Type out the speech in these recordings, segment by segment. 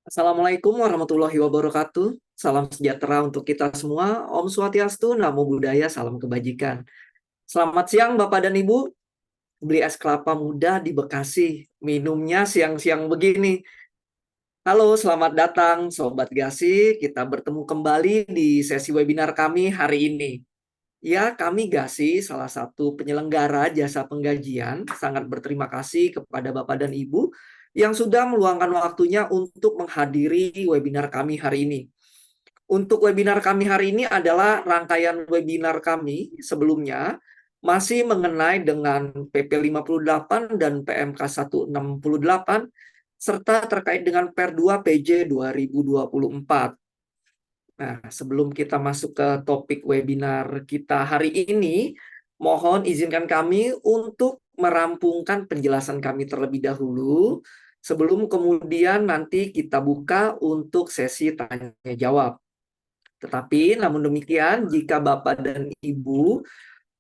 Assalamualaikum warahmatullahi wabarakatuh. Salam sejahtera untuk kita semua. Om Swastiastu, Namo Buddhaya, salam kebajikan. Selamat siang Bapak dan Ibu. Beli es kelapa muda di Bekasi. Minumnya siang-siang begini. Halo, selamat datang Sobat Gasi. Kita bertemu kembali di sesi webinar kami hari ini. Ya, kami Gasi, salah satu penyelenggara jasa penggajian, sangat berterima kasih kepada Bapak dan Ibu yang sudah meluangkan waktunya untuk menghadiri webinar kami hari ini. Untuk webinar kami hari ini adalah rangkaian webinar kami sebelumnya, masih mengenai dengan PP 58 dan PMK 168, serta terkait dengan Per 2 PJ 2024. Nah, sebelum kita masuk ke topik webinar kita hari ini, mohon izinkan kami untuk merampungkan penjelasan kami terlebih dahulu, sebelum kemudian nanti kita buka untuk sesi tanya jawab. Tetapi namun demikian, jika Bapak dan Ibu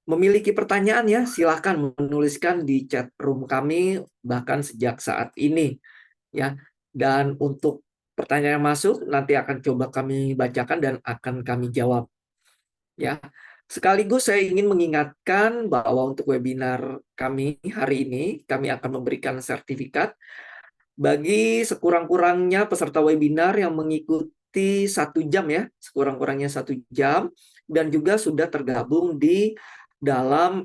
memiliki pertanyaan ya, silakan menuliskan di chat room kami bahkan sejak saat ini ya. Dan untuk pertanyaan yang masuk nanti akan coba kami bacakan dan akan kami jawab ya. Sekaligus saya ingin mengingatkan bahwa untuk webinar kami hari ini kami akan memberikan sertifikat bagi sekurang-kurangnya peserta webinar yang mengikuti 1 jam ya, sekurang-kurangnya 1 jam, dan juga sudah tergabung di dalam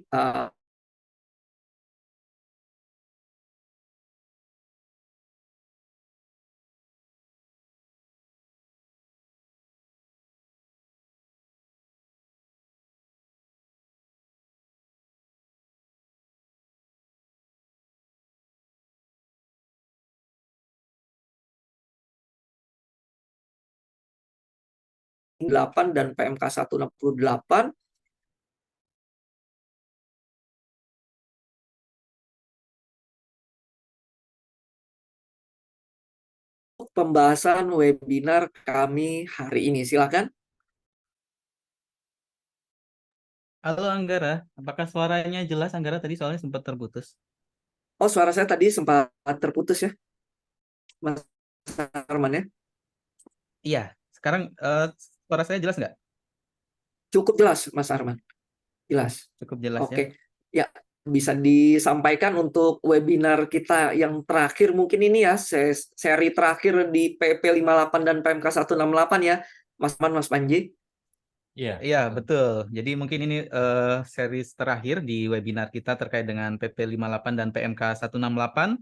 8 dan PMK 168 pembahasan webinar kami hari ini. Silakan. Halo Anggara, apakah suaranya jelas Anggara? Tadi soalnya sempat terputus. Oh, suara saya tadi sempat terputus ya, Mas Arman ya. Iya, sekarang suara saya jelas nggak? Cukup jelas, Mas Arman. Jelas. Cukup jelas ya. Oke. Ya, bisa disampaikan untuk webinar kita yang terakhir mungkin ini ya, seri terakhir di PP 58 dan PMK 168 ya, Mas Man, Mas Panji. Iya, betul. Jadi mungkin ini series terakhir di webinar kita terkait dengan PP 58 dan PMK 168.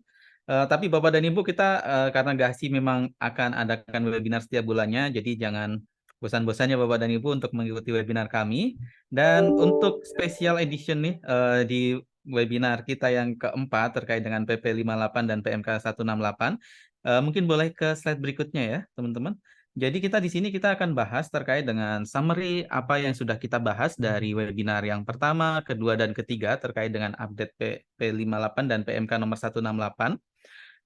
Tapi Bapak dan Ibu kita karena GASI memang akan adakan webinar setiap bulannya, jadi jangan bosan-bosannya Bapak dan Ibu untuk mengikuti webinar kami. Dan untuk special edition nih di webinar kita yang keempat terkait dengan PP 58 dan PMK 168, mungkin boleh ke slide berikutnya ya, teman-teman. Jadi kita di sini kita akan bahas terkait dengan summary apa yang sudah kita bahas dari webinar yang pertama, kedua, dan ketiga terkait dengan update P58 dan PMK nomor 168.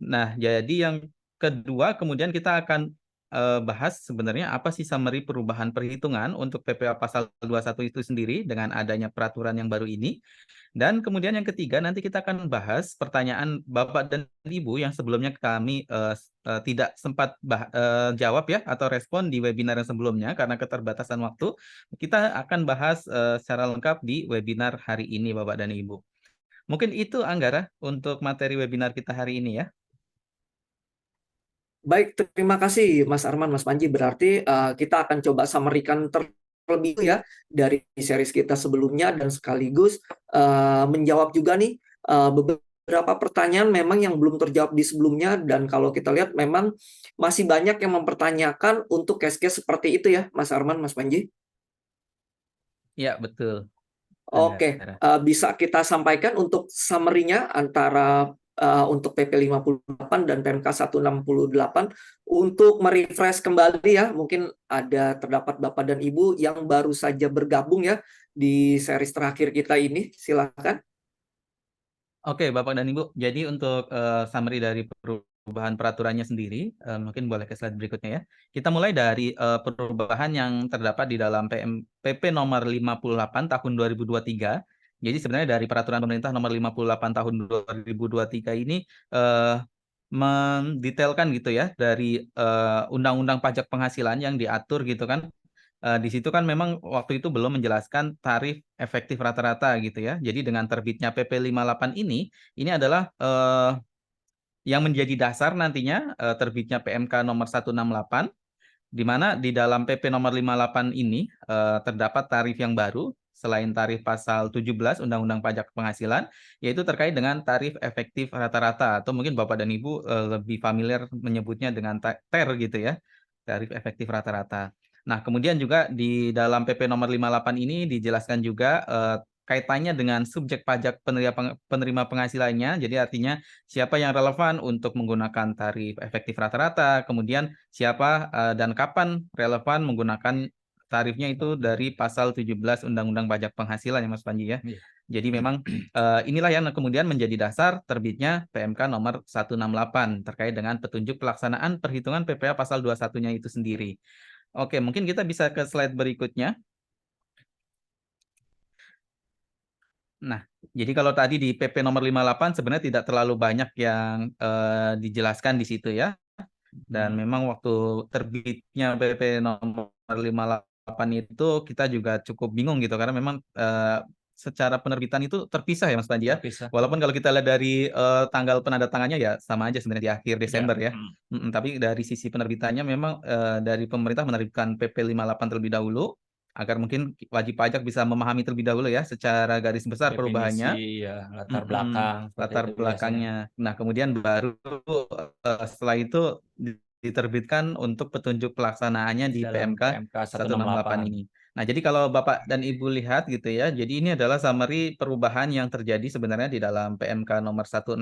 Nah, jadi yang kedua kemudian kita akan bahas sebenarnya apa sih summary perubahan perhitungan untuk PPA pasal 21 itu sendiri dengan adanya peraturan yang baru ini. Dan kemudian yang ketiga nanti kita akan bahas pertanyaan Bapak dan Ibu yang sebelumnya kami tidak sempat jawab ya atau respon di webinar yang sebelumnya karena keterbatasan waktu. Kita akan bahas secara lengkap di webinar hari ini Bapak dan Ibu. Mungkin itu Anggara untuk materi webinar kita hari ini ya. Baik, terima kasih Mas Arman, Mas Panji. Berarti kita akan coba summary-kan terlebih ya dari series kita sebelumnya dan sekaligus menjawab juga nih beberapa pertanyaan memang yang belum terjawab di sebelumnya, dan kalau kita lihat memang masih banyak yang mempertanyakan untuk case-case seperti itu ya, Mas Arman, Mas Panji. Ya, betul. Oke, Anggara. bisa kita sampaikan untuk summary-nya antara untuk PP 58 dan PMK 168 untuk merefresh kembali ya. Mungkin terdapat Bapak dan Ibu yang baru saja bergabung ya di series terakhir kita ini. Silakan. Oke, Bapak dan Ibu. Jadi untuk summary dari perubahan peraturannya sendiri, mungkin boleh ke slide berikutnya ya. Kita mulai dari perubahan yang terdapat di dalam PP nomor 58 tahun 2023. Jadi sebenarnya dari peraturan pemerintah nomor 58 tahun 2023 ini mendetailkan gitu ya dari undang-undang pajak penghasilan yang diatur gitu kan. Di situ kan memang waktu itu belum menjelaskan tarif efektif rata-rata gitu ya. Jadi dengan terbitnya PP 58 ini adalah yang menjadi dasar nantinya terbitnya PMK nomor 168, di mana di dalam PP nomor 58 ini terdapat tarif yang baru selain tarif pasal 17 Undang-Undang Pajak Penghasilan, yaitu terkait dengan tarif efektif rata-rata, atau mungkin Bapak dan Ibu lebih familiar menyebutnya dengan TER gitu ya, tarif efektif rata-rata. Nah, kemudian juga di dalam PP nomor 58 ini dijelaskan juga kaitannya dengan subjek pajak penerima penghasilannya, jadi artinya siapa yang relevan untuk menggunakan tarif efektif rata-rata, kemudian siapa dan kapan relevan menggunakan tarifnya itu dari pasal 17 Undang-Undang Pajak Penghasilan ya Mas Panji ya. Iya. Jadi memang inilah yang kemudian menjadi dasar terbitnya PMK nomor 168 terkait dengan petunjuk pelaksanaan perhitungan PPh pasal 21-nya itu sendiri. Oke, mungkin kita bisa ke slide berikutnya. Nah, jadi kalau tadi di PP nomor 58 sebenarnya tidak terlalu banyak yang dijelaskan di situ ya. Dan memang waktu terbitnya PP nomor 58 itu kita juga cukup bingung gitu karena memang secara penerbitan itu terpisah ya Mas Panji ya. Terpisah. Walaupun kalau kita lihat dari tanggal penandatangannya ya sama aja sebenarnya di akhir Desember ya. Tapi dari sisi penerbitannya memang dari pemerintah menerbitkan PP 58 terlebih dahulu agar mungkin wajib pajak bisa memahami terlebih dahulu ya secara garis besar perubahannya. Definisi, ya, latar belakang, seperti Latar itu biasanya. belakangnya. Nah, kemudian baru setelah itu diterbitkan untuk petunjuk pelaksanaannya di Dalam PMK PMK 168 168 ini. Nah, jadi kalau Bapak dan Ibu lihat gitu ya, jadi ini adalah summary perubahan yang terjadi sebenarnya di dalam PMK nomor 168.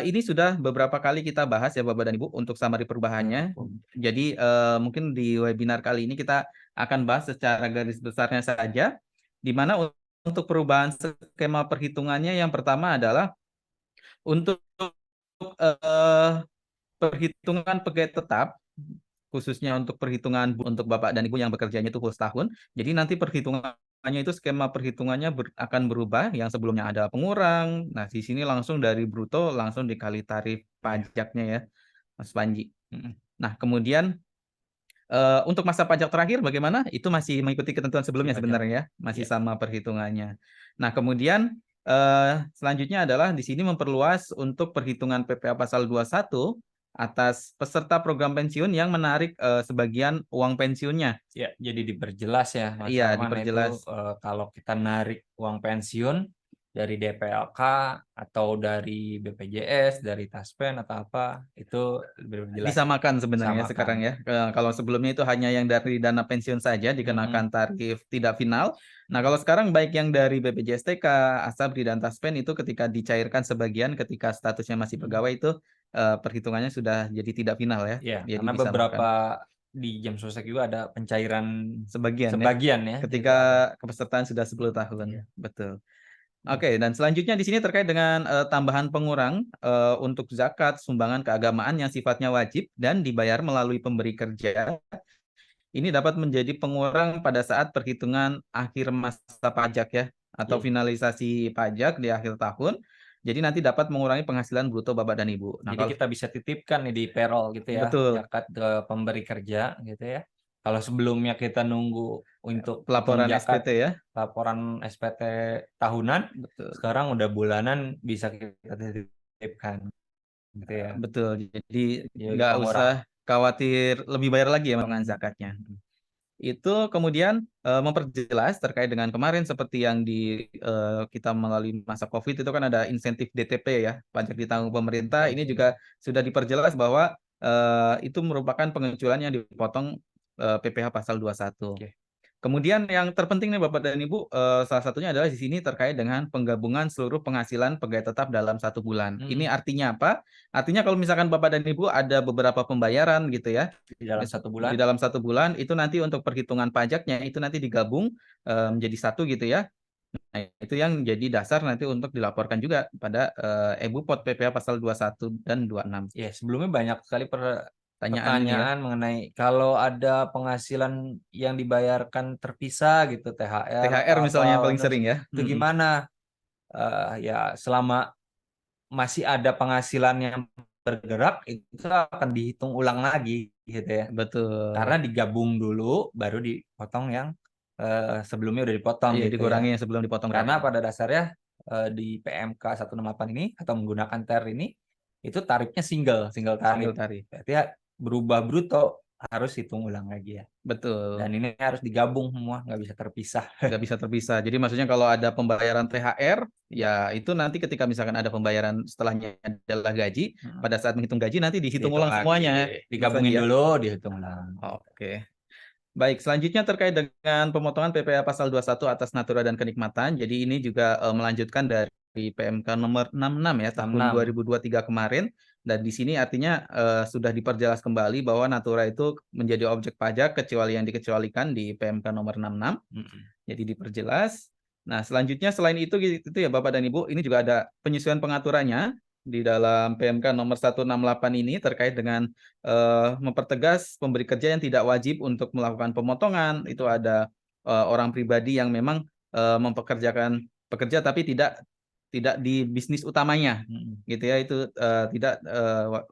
Ini sudah beberapa kali kita bahas ya Bapak dan Ibu untuk summary perubahannya. Jadi mungkin di webinar kali ini kita akan bahas secara garis besarnya saja, di mana untuk perubahan skema perhitungannya yang pertama adalah untuk perhitungan pegawai tetap, khususnya untuk perhitungan untuk Bapak dan Ibu yang bekerjanya itu full tahun. Jadi nanti perhitungannya itu skema perhitungannya akan berubah, yang sebelumnya ada pengurang. Nah, di sini langsung dari bruto langsung dikali tarif pajaknya ya, Mas Panji. Nah, kemudian untuk masa pajak terakhir bagaimana? Itu masih mengikuti ketentuan sebelumnya sebenarnya ya, masih sama perhitungannya. Nah, kemudian selanjutnya adalah di sini memperluas untuk perhitungan PPh pasal 21 atas peserta program pensiun yang menarik sebagian uang pensiunnya. Ya, jadi diperjelas ya Mas Iya, Arman, diperjelas. itu kalau kita narik uang pensiun dari DPLK atau dari BPJS, dari Taspen atau apa, itu lebih jelas. Disamakan sebenarnya Disamakan. sekarang ya. Kalau sebelumnya itu hanya yang dari dana pensiun saja dikenakan tarif tidak final. Nah, kalau sekarang baik yang dari BPJS TK, Asabri dan Taspen itu ketika dicairkan sebagian ketika statusnya masih pegawai itu perhitungannya sudah jadi tidak final ya. Iya, Jadi karena disamakan. beberapa di jam sostek juga ada pencairan Sebagian ya. Ketika kepesertaan sudah 10 tahun. Iya. Betul. Oke, dan selanjutnya di sini terkait dengan tambahan pengurang untuk zakat, sumbangan keagamaan yang sifatnya wajib dan dibayar melalui pemberi kerja. Ini dapat menjadi pengurang pada saat perhitungan akhir masa pajak ya, atau finalisasi pajak di akhir tahun. Jadi nanti dapat mengurangi penghasilan bruto Bapak dan Ibu. Nah, Jadi kita bisa titipkan nih di payroll gitu ya, Betul. zakat ke pemberi kerja gitu ya. Kalau sebelumnya kita nunggu untuk Pelaporan zakat, SPT ya. laporan SPT tahunan, Betul. sekarang udah bulanan bisa kita titipkan gitu ya. Betul. Jadi Jadi nggak pengurang. usah khawatir lebih bayar lagi ya dengan zakatnya. Itu kemudian memperjelas terkait dengan kemarin seperti yang kita melalui masa COVID itu kan ada insentif DTP ya, pajak ditanggung pemerintah. Ini juga sudah diperjelas bahwa itu merupakan pengecualian yang dipotong PPh pasal 21. Kemudian yang terpenting nih Bapak dan Ibu, salah satunya adalah di sini terkait dengan penggabungan seluruh penghasilan pegawai tetap dalam 1 bulan. Ini artinya apa? Artinya kalau misalkan Bapak dan Ibu ada beberapa pembayaran gitu ya, di dalam 1 bulan. Di dalam 1 bulan itu nanti untuk perhitungan pajaknya itu nanti digabung menjadi satu gitu ya. Nah, itu yang jadi dasar nanti untuk dilaporkan juga pada EBUPOT PPh pasal 21 dan 26. Ya, sebelumnya banyak sekali Pertanyaan pertanyaan mengenai kalau ada penghasilan yang dibayarkan terpisah gitu, THR THR atau misalnya apa, paling sering ya. itu gimana? Ya selama masih ada penghasilan yang bergerak, itu akan dihitung ulang lagi gitu ya. Betul. Karena digabung dulu baru dipotong yang sebelumnya udah dipotong Iya, gitu dikurangi ya. yang sebelum dipotong Karena berapa. pada dasarnya di PMK 168 ini atau menggunakan TER ini itu tarifnya single Single tarif. tarif. Berarti ya berubah bruto harus hitung ulang lagi ya. Betul. Dan ini harus digabung semua, nggak bisa terpisah. Nggak bisa terpisah. Jadi maksudnya kalau ada pembayaran THR, ya itu nanti ketika misalkan ada pembayaran setelahnya adalah gaji, pada saat menghitung gaji nanti dihitung Dihitung ulang lagi. semuanya, Mas Digabungin Panji ya. dulu, dihitung ulang. Oke. Baik, selanjutnya terkait dengan pemotongan PPh pasal 21 atas natura dan kenikmatan. Jadi ini juga melanjutkan dari PMK nomor 66 ya tahun 66. 2023 kemarin. Dan di sini artinya sudah diperjelas kembali bahwa natura itu menjadi objek pajak kecuali yang dikecualikan di PMK nomor 66. Jadi diperjelas. Nah, selanjutnya selain itu ya Bapak dan Ibu, ini juga ada penyesuaian pengaturannya di dalam PMK nomor 168 ini terkait dengan mempertegas pemberi kerja yang tidak wajib untuk melakukan pemotongan. Itu ada orang pribadi yang memang mempekerjakan pekerja tapi tidak di bisnis utamanya, gitu ya, itu tidak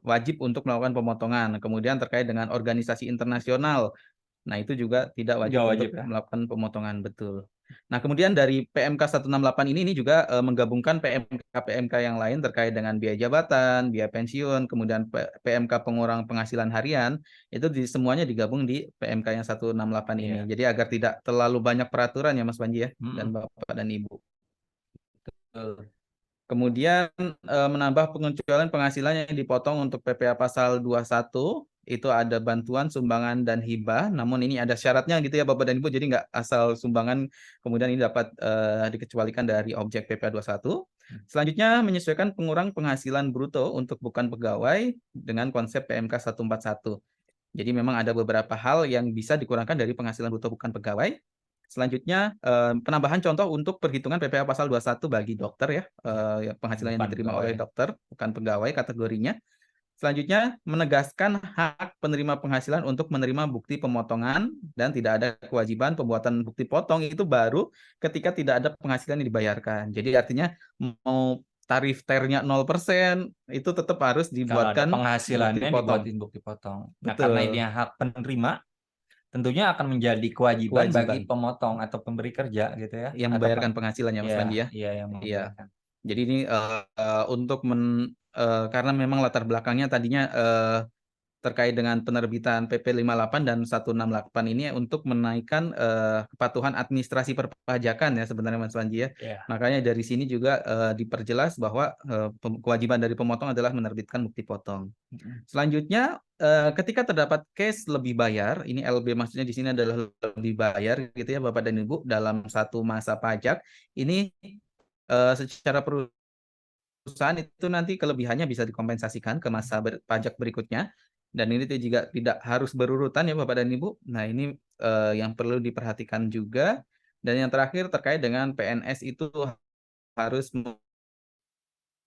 wajib untuk melakukan pemotongan. Kemudian terkait dengan organisasi internasional, nah itu juga tidak wajib Nggak untuk wajib ya. melakukan pemotongan, betul. Nah, kemudian dari PMK 168 ini juga menggabungkan PMK yang lain terkait dengan biaya jabatan, biaya pensiun, kemudian PMK pengurang penghasilan harian, itu semuanya digabung di PMK yang 168 ini. Iya. Jadi agar tidak terlalu banyak peraturan ya Mas Panji ya, dan Bapak dan Ibu. Kemudian menambah pengecualian penghasilan yang dipotong untuk PPh pasal 21, itu ada bantuan, sumbangan, dan hibah. Namun ini ada syaratnya gitu ya Bapak dan Ibu, jadi nggak asal sumbangan kemudian ini dapat dikecualikan dari objek PPh 21. Selanjutnya menyesuaikan pengurang penghasilan bruto untuk bukan pegawai dengan konsep PMK 141. Jadi memang ada beberapa hal yang bisa dikurangkan dari penghasilan bruto bukan pegawai. Selanjutnya penambahan contoh untuk perhitungan PPh pasal 21 bagi dokter ya, penghasilan yang Bukan diterima pegawai. oleh dokter, bukan pegawai kategorinya. Selanjutnya menegaskan hak penerima penghasilan untuk menerima bukti pemotongan dan tidak ada kewajiban pembuatan bukti potong itu baru ketika tidak ada penghasilan yang dibayarkan. Jadi artinya mau tarif TER-nya 0% itu tetap harus Kalau ada dibuatkan bukti penghasilannya potong. dibuatin bukti potong. Nah, Betul. karena ini hak penerima, tentunya akan menjadi kewajiban bagi pemotong atau pemberi kerja gitu ya. Yang membayarkan penghasilannya Mas Fandi ya. Iya, yang membayarkan. Jadi ini untuk karena memang latar belakangnya tadinya terkait dengan penerbitan PP 58 dan 168 ini untuk menaikkan kepatuhan administrasi perpajakan ya sebenarnya Mas Panji ya. Iya. Makanya dari sini juga diperjelas bahwa kewajiban dari pemotong adalah menerbitkan bukti potong. Selanjutnya ketika terdapat case lebih bayar, ini LB maksudnya di sini adalah lebih bayar gitu ya Bapak dan Ibu dalam satu masa pajak, ini secara perusahaan itu nanti kelebihannya bisa dikompensasikan ke masa pajak berikutnya. Dan ini juga tidak harus berurutan ya Bapak dan Ibu. Nah ini yang perlu diperhatikan juga. Dan yang terakhir terkait dengan PNS itu harus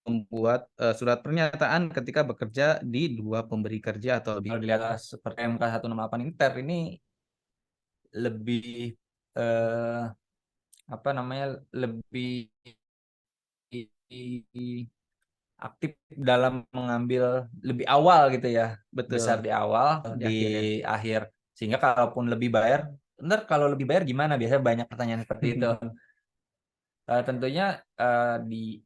membuat surat pernyataan ketika bekerja di dua pemberi kerja atau lebih. Kalau dilihat seperti MK 168 ini TER ini lebih apa namanya, lebih aktif dalam mengambil lebih awal gitu ya. Betul. Besar di awal, di akhir. Sehingga kalaupun lebih bayar, ntar kalau lebih bayar gimana? Biasanya banyak pertanyaan seperti itu. Tentunya di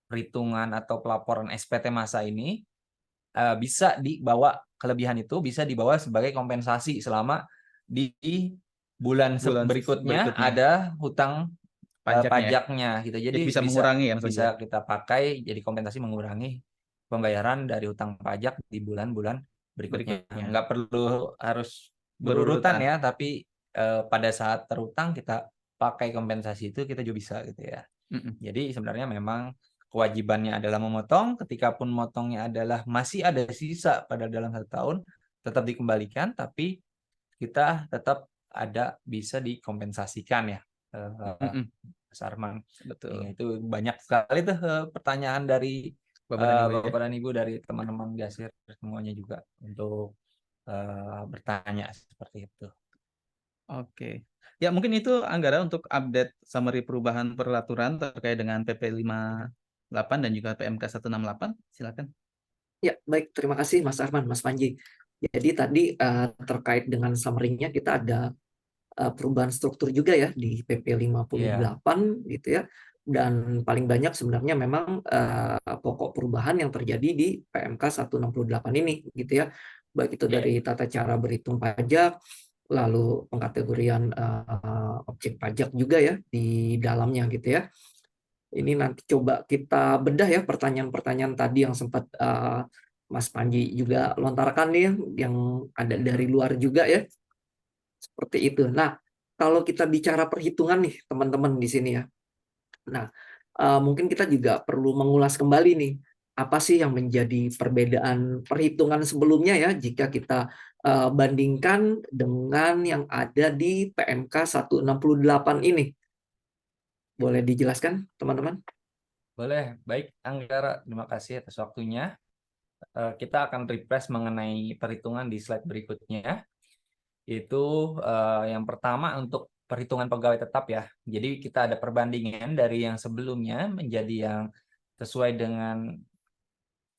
perhitungan atau pelaporan SPT masa ini bisa dibawa, kelebihan itu bisa dibawa sebagai kompensasi selama di bulan berikutnya ada hutang pajaknya gitu. Jadi bisa mengurangi ya bisa kita pakai jadi kompensasi mengurangi pembayaran dari hutang pajak di bulan-bulan berikutnya. Nggak perlu harus berurutan ya, tapi pada saat terutang kita pakai kompensasi itu kita juga bisa gitu ya. Jadi sebenarnya memang kewajibannya adalah memotong, ketika pun motongnya adalah masih ada sisa pada dalam 1 tahun, tetap dikembalikan, tapi kita tetap ada bisa dikompensasikan ya, Mas Arman. Betul. Itu banyak sekali tuh pertanyaan dari Bapak dan Ibu, dari teman-teman Gasir semuanya juga untuk bertanya seperti itu. Oke. Ya mungkin itu Anggara untuk update summary perubahan peraturan terkait dengan PP dan juga PMK 168. Silakan. Ya, baik. Terima kasih Mas Arman, Mas Panji. Jadi tadi terkait dengan summary-nya kita ada perubahan struktur juga ya di PP 58 gitu ya. Dan paling banyak sebenarnya memang pokok perubahan yang terjadi di PMK 168 ini gitu ya. Baik itu dari tata cara berhitung pajak, lalu pengkategorian objek pajak juga ya di dalamnya gitu ya. Ini nanti coba kita bedah ya pertanyaan-pertanyaan tadi yang sempat Mas Panji juga lontarkan nih yang ada dari luar juga ya. Seperti itu. Nah, kalau kita bicara perhitungan nih teman-teman di sini ya. Nah, mungkin kita juga perlu mengulas kembali nih apa sih yang menjadi perbedaan perhitungan sebelumnya ya jika kita bandingkan dengan yang ada di PMK 168 ini. Boleh dijelaskan teman-teman? Boleh, baik Anggara, terima kasih atas waktunya. Kita akan refresh mengenai perhitungan di slide berikutnya. Itu yang pertama untuk perhitungan pegawai tetap ya. Jadi kita ada perbandingan dari yang sebelumnya menjadi yang sesuai dengan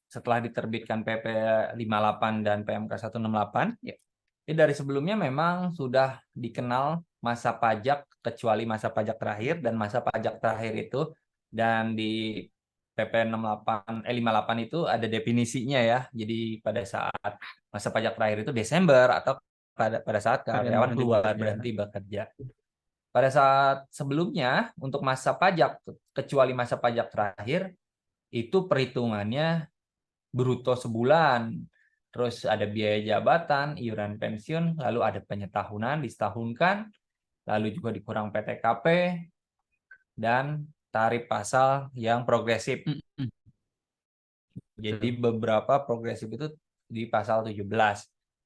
setelah diterbitkan PP 58 dan PMK 168. Ya. Jadi dari sebelumnya memang sudah dikenal masa pajak kecuali masa pajak terakhir dan masa pajak terakhir itu, dan di PP 58 itu ada definisinya ya. Jadi pada saat masa pajak terakhir itu Desember atau pada saat karyawan keluar berhenti bekerja. Pada saat sebelumnya untuk masa pajak kecuali masa pajak terakhir itu perhitungannya bruto sebulan. Terus ada biaya jabatan, iuran pensiun, lalu ada penyetahunan disetahunkan, lalu juga dikurang PTKP, dan tarif pasal yang progresif. Jadi beberapa progresif itu di pasal 17,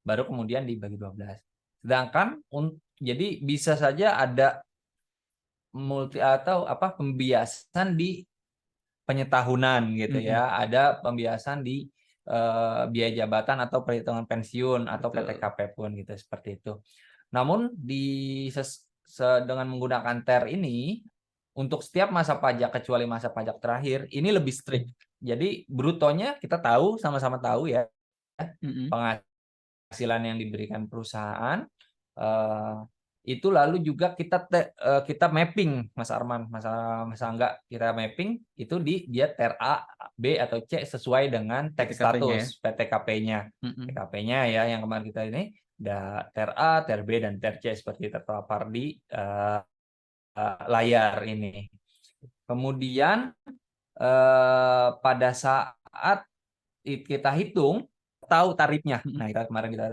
baru kemudian dibagi 12. Sedangkan jadi bisa saja ada multi atau pembiasan di penyetahunan gitu ya. Ada pembiasan di biaya jabatan atau perhitungan pensiun atau PTKP pun gitu, seperti itu. Namun dengan menggunakan TER ini untuk setiap masa pajak kecuali masa pajak terakhir ini lebih strict. Jadi brutonya kita tahu, sama-sama tahu ya, penghasilan yang diberikan perusahaan, itu lalu juga kita mapping, Mas Arman, Mas Angga, kita mapping itu dia TER A, B atau C sesuai dengan tax status PTKP-nya. PTKP-nya ya yang kemarin kita ini ada TER A, TER B dan TER C seperti terpapar di layar ini. Kemudian pada saat kita hitung tahu tarifnya. Nah, kemarin kita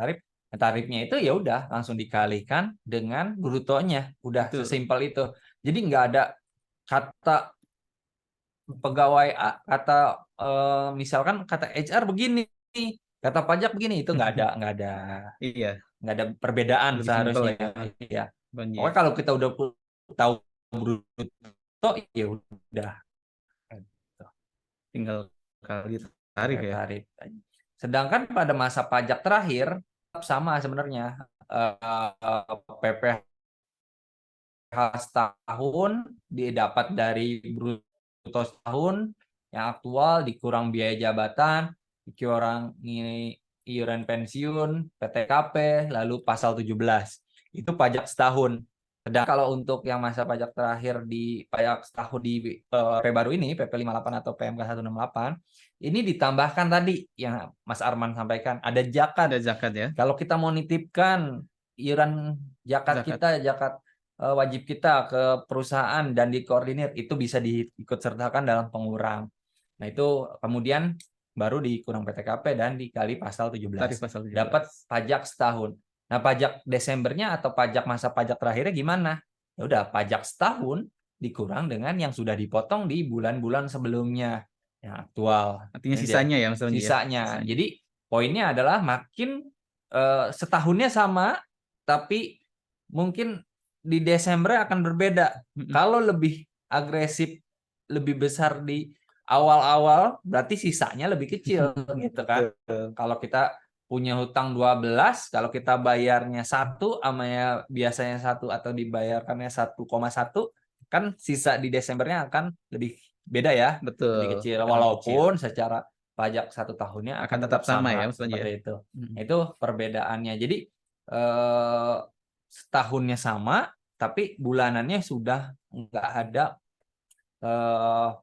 tarifnya itu ya udah langsung dikalikan dengan brutonya, udah sesimpel itu. Jadi nggak ada kata pegawai A, kata misalkan kata HR begini, kata pajak begini, itu nggak ada perbedaan seharusnya ya. Pokoknya kalau kita udah tahu bruto ya udah tinggal kali tarif ya. Sedangkan pada masa pajak terakhir sama sebenarnya, PPh setahun didapat dari bruto setahun yang aktual dikurang biaya jabatan, dikurang iuran pensiun, PTKP, lalu pasal 17. Itu pajak setahun. Sedangkan kalau untuk yang masa pajak terakhir di pajak setahun di PP baru ini, PP 58 atau PMK 168, ini ditambahkan tadi yang Mas Arman sampaikan, ada zakat. Ada zakat ya. Kalau kita mau nitipkan iuran zakat kita, zakat wajib kita ke perusahaan dan dikoordinir, itu bisa diikut sertakan dalam pengurang. Nah, itu kemudian baru dikurang PTKP dan dikali pasal 17. Dapat pajak setahun. Nah, pajak Desembernya atau pajak masa pajak terakhirnya gimana? Ya udah, pajak setahun dikurang dengan yang sudah dipotong di bulan-bulan sebelumnya yang aktual. Artinya sisanya ya, Mas Panji. Sisanya. Jadi poinnya adalah makin setahunnya sama, tapi mungkin di Desember akan berbeda. Kalau lebih agresif, lebih besar di awal-awal, berarti sisanya lebih kecil gitu kan. Kalau kita punya hutang 12, kalau kita bayarnya 1 sama ya biasanya 1 atau dibayarkannya 1,1, kan sisa di Desembernya akan lebih beda ya, Betul. lebih kecil. Akan lebih kecil. Walaupun secara pajak 1 tahunnya Akan akan tetap sama ya, Mas Panji ya? seperti itu. Mm. Itu perbedaannya. Jadi setahunnya sama, tapi bulanannya sudah nggak ada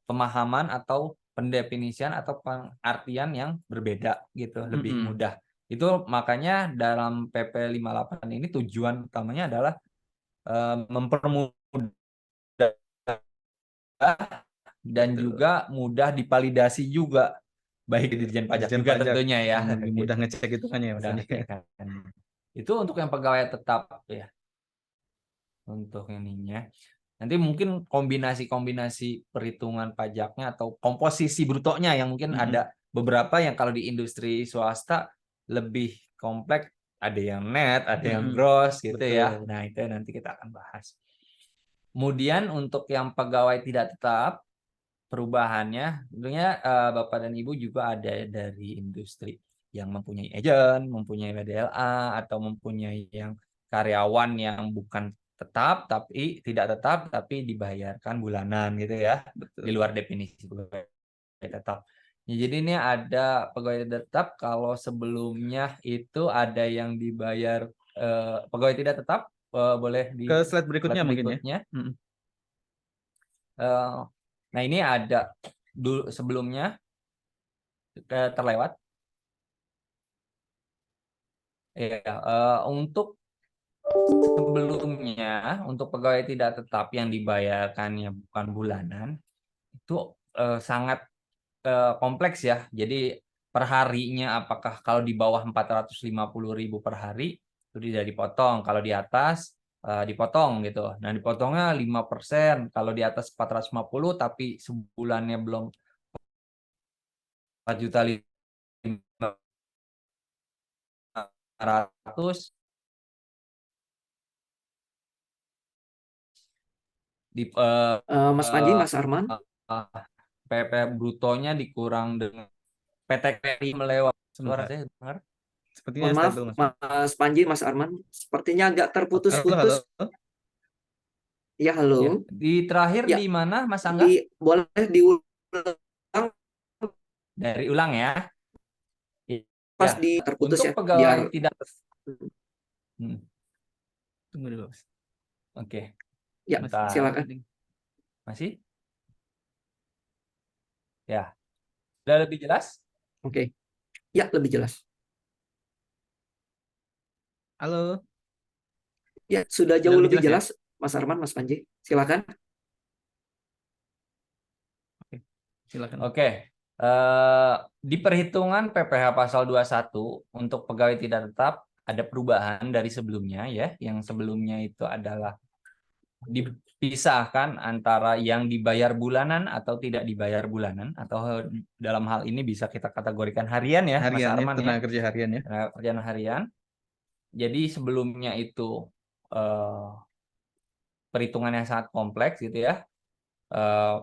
pemahaman atau pendefinisian atau pengertian yang berbeda gitu, lebih Mm-mm. mudah. Itu makanya dalam PP 58 ini tujuan utamanya adalah mempermudah dan Betul. juga mudah divalidasi juga, baik di Dirjen Pajak Dirjen juga Pajak tentunya ya. yang lebih mudah Gitu. ngecek hitungannya ya, Mas Mudah Panji. ngecek. Itu untuk yang pegawai tetap ya. Untuk ininya. Nanti mungkin kombinasi-kombinasi perhitungan pajaknya atau komposisi brutonya yang mungkin Mm-mm. ada beberapa yang kalau di industri swasta lebih kompleks, ada yang net, ada yang Mm-mm. gross gitu ya. Betul. Nah, itu nanti kita akan bahas. Kemudian untuk yang pegawai tidak tetap, perubahannya tentunya Bapak dan Ibu juga ada dari industri yang mempunyai agen, mempunyai WDLA, atau mempunyai yang karyawan yang bukan tetap tapi tidak tetap tapi dibayarkan bulanan gitu ya, Betul. di luar definisi pegawai tetap. Ya, jadi ini ada pegawai tetap, kalau sebelumnya itu ada yang dibayar pegawai tidak tetap, boleh di Ke slide berikutnya slide mungkin ya. berikutnya. Mm-mm. Nah, ini ada dulu sebelumnya terlewat. Ya, untuk sebelumnya untuk pegawai tidak tetap yang dibayarkannya bukan bulanan itu sangat kompleks ya. Jadi perharinya apakah kalau di bawah 450.000 per hari itu tidak dipotong, kalau di atas dipotong gitu. Nah, dipotongnya 5%, kalau di atas 450 tapi sebulannya belum 4.500.000 di Mas Panji, Mas Arman, PP brutonya dikurang dengan PTKI melewati. Suara Sebentar. saya dengar? Sepertinya mohon maaf, stabil, Mas. Mas Panji, Mas Arman, sepertinya agak Halo, terputus-putus. halo. Ya, Ya. halo. Di terakhir Ya, di mana, Mas Angga? boleh diulang Dari ulang ya. pas Ya, di terputus untuk ya, biar pegawai tidak. Tunggu dulu, Mas. Oke, ya, bentar. silakan. Masih? Ya. Sudah lebih jelas? Oke. Ya, lebih jelas. Halo. Ya, sudah Sudah jauh lebih lebih jelas ya? jelas, Mas Arman, Mas Panji. Silakan. Oke, silakan. Oke. Di perhitungan PPh pasal 21 untuk pegawai tidak tetap ada perubahan dari sebelumnya ya. Yang sebelumnya itu adalah dipisahkan antara yang dibayar bulanan atau tidak dibayar bulanan, atau dalam hal ini bisa kita kategorikan harian ya, Mas Harian ya, Arman ya. tenaga kerja harian ya. Tenaga kerjaan harian. Jadi sebelumnya itu perhitungannya sangat kompleks gitu ya.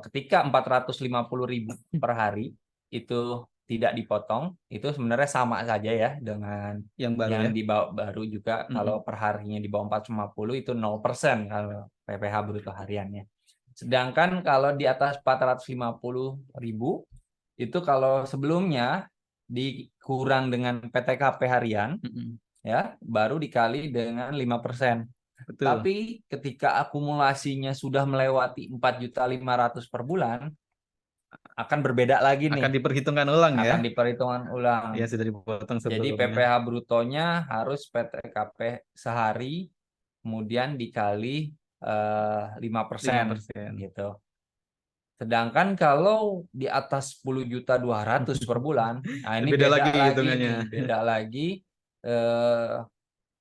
Ketika 450.000 per hari itu tidak dipotong, itu sebenarnya sama saja ya dengan Yang baru yang ya. di bawah baru juga. Mm-mm. Kalau per harinya di bawah 450 itu 0% kalau PPh bruto hariannya. Sedangkan kalau di atas 450.000 itu kalau sebelumnya dikurang dengan PTKP harian Mm-mm. ya, baru dikali dengan 5%. Betul. Tapi ketika akumulasinya sudah melewati 4.500.000 per bulan, akan berbeda lagi nih. Akan diperhitungkan ulang ya. Akan diperhitungkan ulang. Ya, sudah dipotong Jadi sebelumnya. PPh brutonya harus PTKP sehari, kemudian dikali 5% 5%. gitu. Sedangkan kalau di atas 10.200.000 per bulan, nah ini Beda beda lagi lagi hitungannya. nih, beda lagi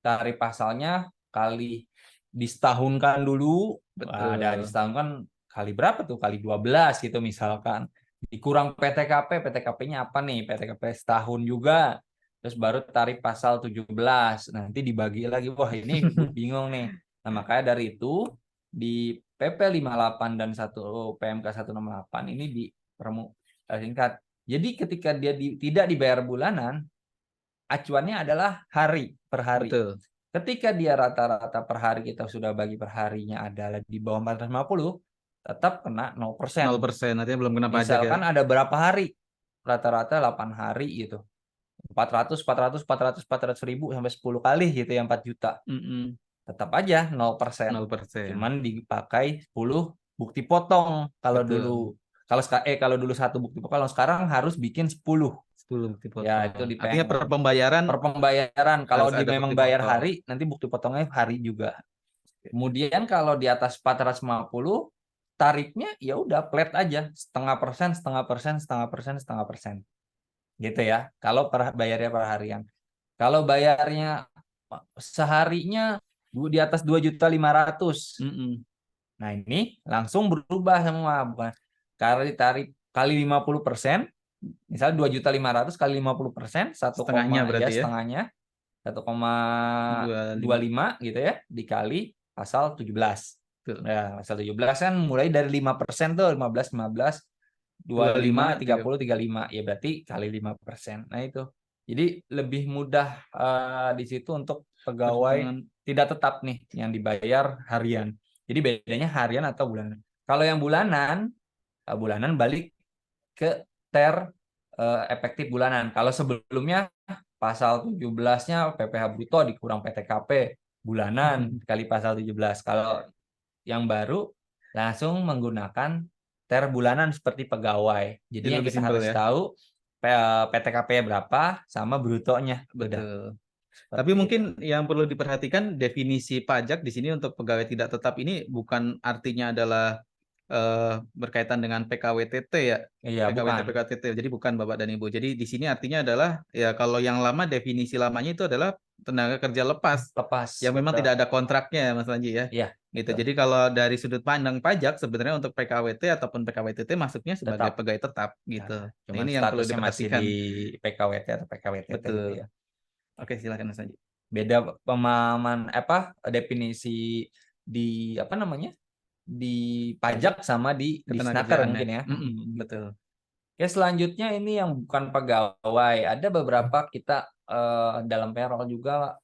tarif pasalnya kali disetahunkan dulu. Betul. Ada disetahunkan kali berapa tuh? Kali 12 gitu misalkan. Dikurang PTKP, PTKP-nya apa nih? PTKP setahun juga. Terus baru tarif pasal 17. Nanti dibagi lagi. Wah, ini bingung nih. Nah, makanya dari itu di PP 58 dan 1 PMK 168 ini dipersingkat. Jadi ketika dia tidak dibayar bulanan, acuannya adalah hari per hari. Betul. Ketika dia rata-rata per hari kita sudah bagi per harinya adalah di bawah 450, tetap kena 0%. 0%, artinya belum kena pajak ya. Misalkan ada berapa hari? Rata-rata 8 hari gitu. 400 ribu sampai 10 kali gitu ya, 4 juta. Tetap aja 0%. 0%. Cuman dipakai 10 bukti potong. Kalau Betul. kalau dulu 1 bukti potong, kalau sekarang harus bikin 10. 10 bukti potong. Ya, itu di Artinya PNK. per pembayaran Per pembayaran kalau harus ada memang bukti bayar potong. hari, nanti bukti potongnya hari juga. Kemudian kalau di atas 450, tarifnya ya udah flat aja, 0,5%, 0,5%, 0,5%, 0,5%. Gitu ya. Kalau bayarnya per harian. Kalau bayarnya seharinya di atas 2.500.000. Nah, ini langsung berubah semua, bukan kali tarif kali 50%, misalnya 2.500.000 kali 50%, 1, Setengahnya berarti ya. setengahnya 1,25 gitu ya, dikali pasal 17. Nah, pasal 17 kan mulai dari 5% tuh, 15, 15, 25, 30, 35. Ya berarti kali 5%. Nah, itu. Jadi lebih mudah di situ untuk pegawai tidak tetap nih yang dibayar harian. Jadi bedanya harian atau bulanan. Kalau yang bulanan balik ke efektif bulanan. Kalau sebelumnya pasal 17-nya PPh bruto dikurang PTKP bulanan kali pasal 17. Kalau yang baru langsung menggunakan bulanan seperti pegawai. Jadi yang lebih kita simpel harus ya. tahu PTKP-nya berapa sama brutonya. Betul. Tapi mungkin yang perlu diperhatikan, definisi pajak di sini untuk pegawai tidak tetap ini bukan artinya adalah berkaitan dengan PKWTT ya. Iya, bukan. PKWT. Jadi bukan Bapak dan Ibu. Jadi di sini artinya adalah ya kalau yang lama definisi lamanya itu adalah tenaga kerja lepas. Yang memang betul. tidak ada kontraknya ya Mas Lanji ya. Iya. Gitu. Betul. Jadi kalau dari sudut pandang pajak sebenarnya untuk PKWT ataupun PKWTT masuknya sebagai pegawai tetap gitu. Cuman Nah, ini yang perlu statusnya masih diperhatikan. di PKWT atau PKWTT Betul. gitu ya. Oke, silakan Mas Lanji. Beda pemahaman definisi di di pajak sama di Disnaker mungkin ya. Betul. Oke, selanjutnya ini yang bukan pegawai. Ada beberapa kita dalam payroll juga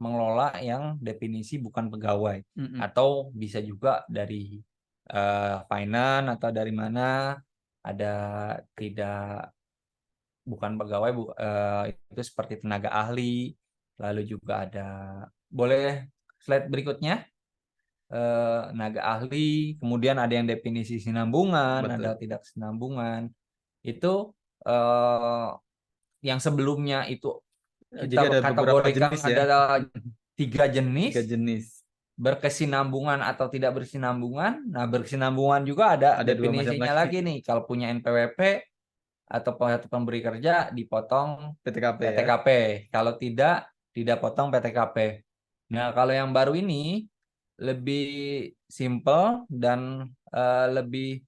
mengelola yang definisi bukan pegawai. Atau bisa juga dari finance atau dari mana ada tidak bukan pegawai itu seperti tenaga ahli. Lalu juga ada, boleh slide berikutnya, tenaga ahli, kemudian ada yang definisi sinambungan, ada tidak sinambungan. Itu yang sebelumnya itu kita kategorikan ada 3 jenis. Berkesinambungan atau tidak berkesinambungan. Nah, berkesinambungan juga ada definisinya lagi nih. Kalau punya NPWP atau pemberi kerja dipotong PTKP. Kalau tidak potong PTKP. Nah, kalau yang baru ini lebih simple dan lebih